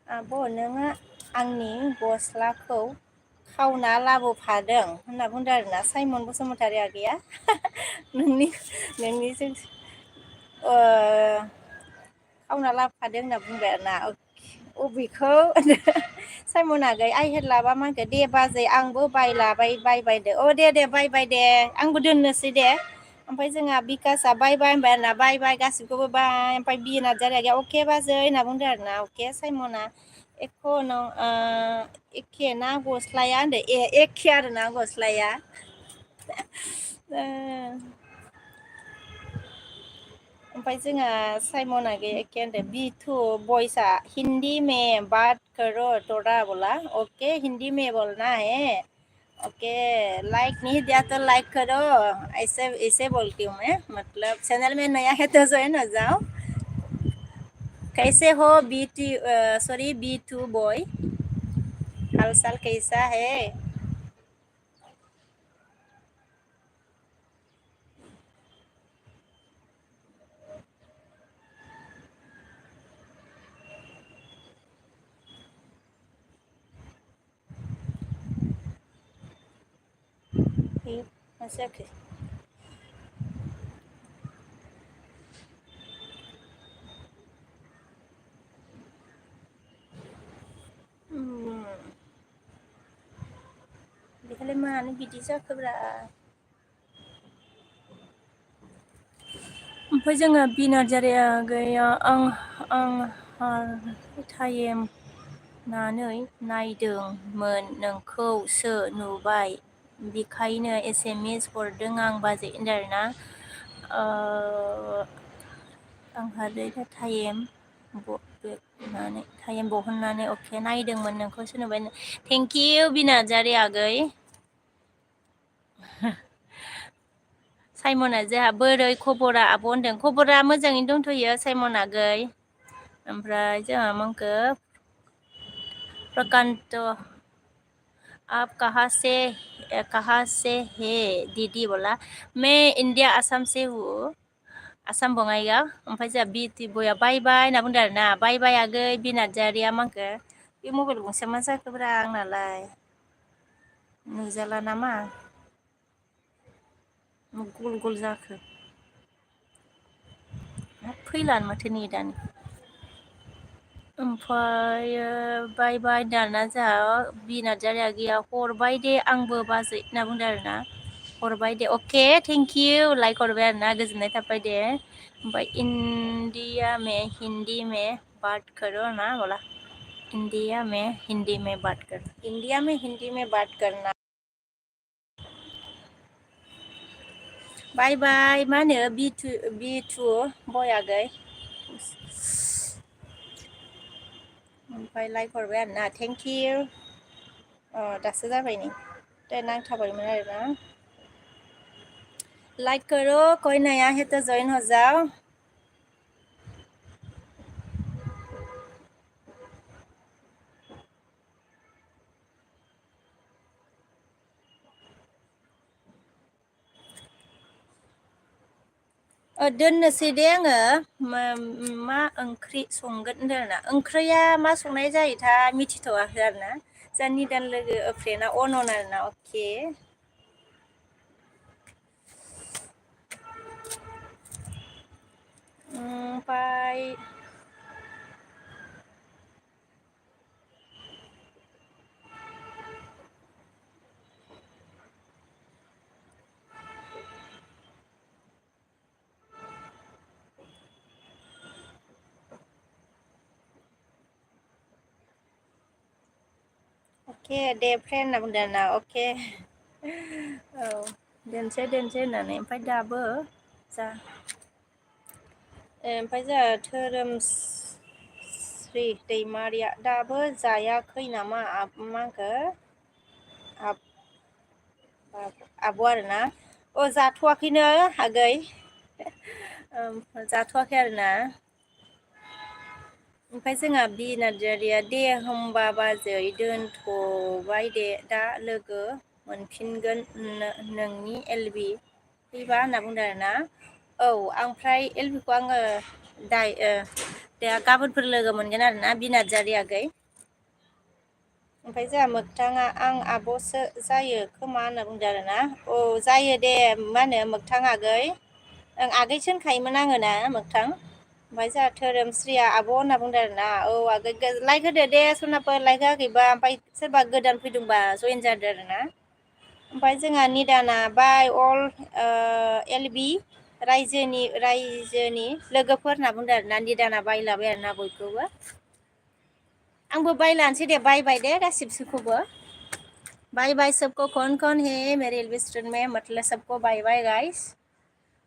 आब' नोङो आंनि गस्लाखौ खावना लाबोफादों होनना बुंदों आरोना साइमन बसुमतारी आगैया नोंनिजों खावना लाबोफादों होनना बुंबाय आरोना अबेखौ साइमन आगै आइ हेलाबा मा होनखो दे बाजै आंबो बायबायदो अ दे बायबाय दे आंबो दोननोसै दे ओमफ्राय जोंहा बिकासआ बायबाय होनबाय आरोना बायबाय गासिबखौबो बाय ओमफ्राय बि नार्जारि आगैया अके बाजै होनना बुंदों आरोना अके साइमना एख' एखे ना गस्लाया होनदो एखे आरोना गस्लाया ओमफ्राय जोंहा साइमन आगैया एखे होनदों बिथु बयसा हिन्दी में बात करो थोड़ा बोला ओके हिंदी में बोलना है ओके लाइक नहीं दिया तो लाइक करो ऐसे ऐसे बोलती हूँ मैं मतलब चैनल में नया है तो ज्वाइन हो जाओ कैसे हो बी टू बॉय हाल चाल कैसा है मासे बेखायलाय मानो बिदि जाखोब्रा ओमफ्राय जोङो बि नार्जारि आगैया आं टाइम नायदोंमोन नोंखौसो नुबाय बेखायनो SMS हरदों आं बाजै होनदों आरोना आंहा टाइम बहननानै अके नायदोंमोन नोंखौसो नुबाय थेंकिउ बि नार्जारि आगै साइमना जोंहा बोरै खबरा आब' होनदों खबरा मोजाङैनो दंथ'यो साइमन आगै ओमफ्राय जोंहा मोनखो प्रकान्त आप कहाँ से है दीदी बोला मैं इंडिया आसाम से हूँ आसाम बङाइगाव ओमफ्राय जोंहा बिटि बया बायबाय होनना बुंदों आरोना बायबाय आगै बि नार्जारिया मांखो बे मबाइल गंसेया मा जाखोब्रा आंनालाय नुजाला नामा गल गल जाखो फैलानो माथो नेटानो ओमफ्राय बायबाय दाना जोंहा बि नार्जारि आगैया हरबाय दे आंबो बाजै होनना बुंदों आरोना हरबाय दे अके थेंकिउ लाइक हरबाय आरोना गोजोननाय थाबाय दे ओमफ्राय इंडिया में हिंदी में बात करो ना बोला इंडिया में हिंदी में बात करना बाय बाय मा होनो बि टु बय आगै ओमफ्राय लाइक हरबाय आरोना थेंकिउ दासो जाबाय नै दे नांथाबायमोन आरोना लाइक करो कोई नया है तो जॉइन हो जाओ दोननोसै दे आङो मा ओंख्रि संगोन होनदों आरोना ओंख्रिया मा संनाय जायोथाय मिथिथ'वाखै आरोना जा निदान लोगो फ्रेन्डआ अनन आरोना अके ओमफ्राय अके दे फ्रेन्ड होनना बुंदों आरोना अके औ दोनसै होननानै ओमफ्राय दाबो जा ओमफ्राय जोंहा धोरोमस्रि दैमारिया दाबो जायाखै नामा मा होनखो आब' आरोना अ जाथ'वाखैनो आगै जाथ'वाखै आरोना ओमफ्राय जोंहा बि नार्जारिया दे होमबा बाजै दोनथ'बाय दे दा लोगो मोनफिनगोन नोंनि एलबि फैबा होनना बुंदों आरोना औ ओमफ्राय एलबिखौ आङो दाय दे गाबोनफोर लोगो मोनगोन आरोना बि नार्जारि आगै ओमफ्राय जोंहा मोगथाङा आं आब'सो जायो खोमा होनना बुंदों आरोना औ जायो दे मा होनो मोगथां आगै ओं आगैसो होनखायोमोन आङो ना मोगथां ओमफ्राय जोंहा धोरोमस्रिया आब' होनना बुंदों आरोना औ आगै लाइक होदो दे सनाफोर लाइक होआखैबा ओमफ्राय सोरबा गोदान फैदोंबा जयेन जादो आरोना ओमफ्राय जोंहा निदाना बाय अल एल बि रायजोनि लोगोफोर होनना बुंदों आरोना निदाना बायलाबाय आरोना बयखौबो आंबो बायलानोसै दे बायबाय दे गासिबोखौबो बाय बाय सबको कौन है मेरे रेस्टुरेंट में मतलब सबको बाय बाय गाइस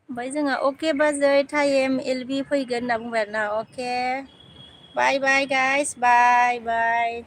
ओमफ्राय जोंहा अके बाजै टाइम एलबि फैगोन होनना बुंबाय आरोना अके बाय बाय गाइस बाय बाय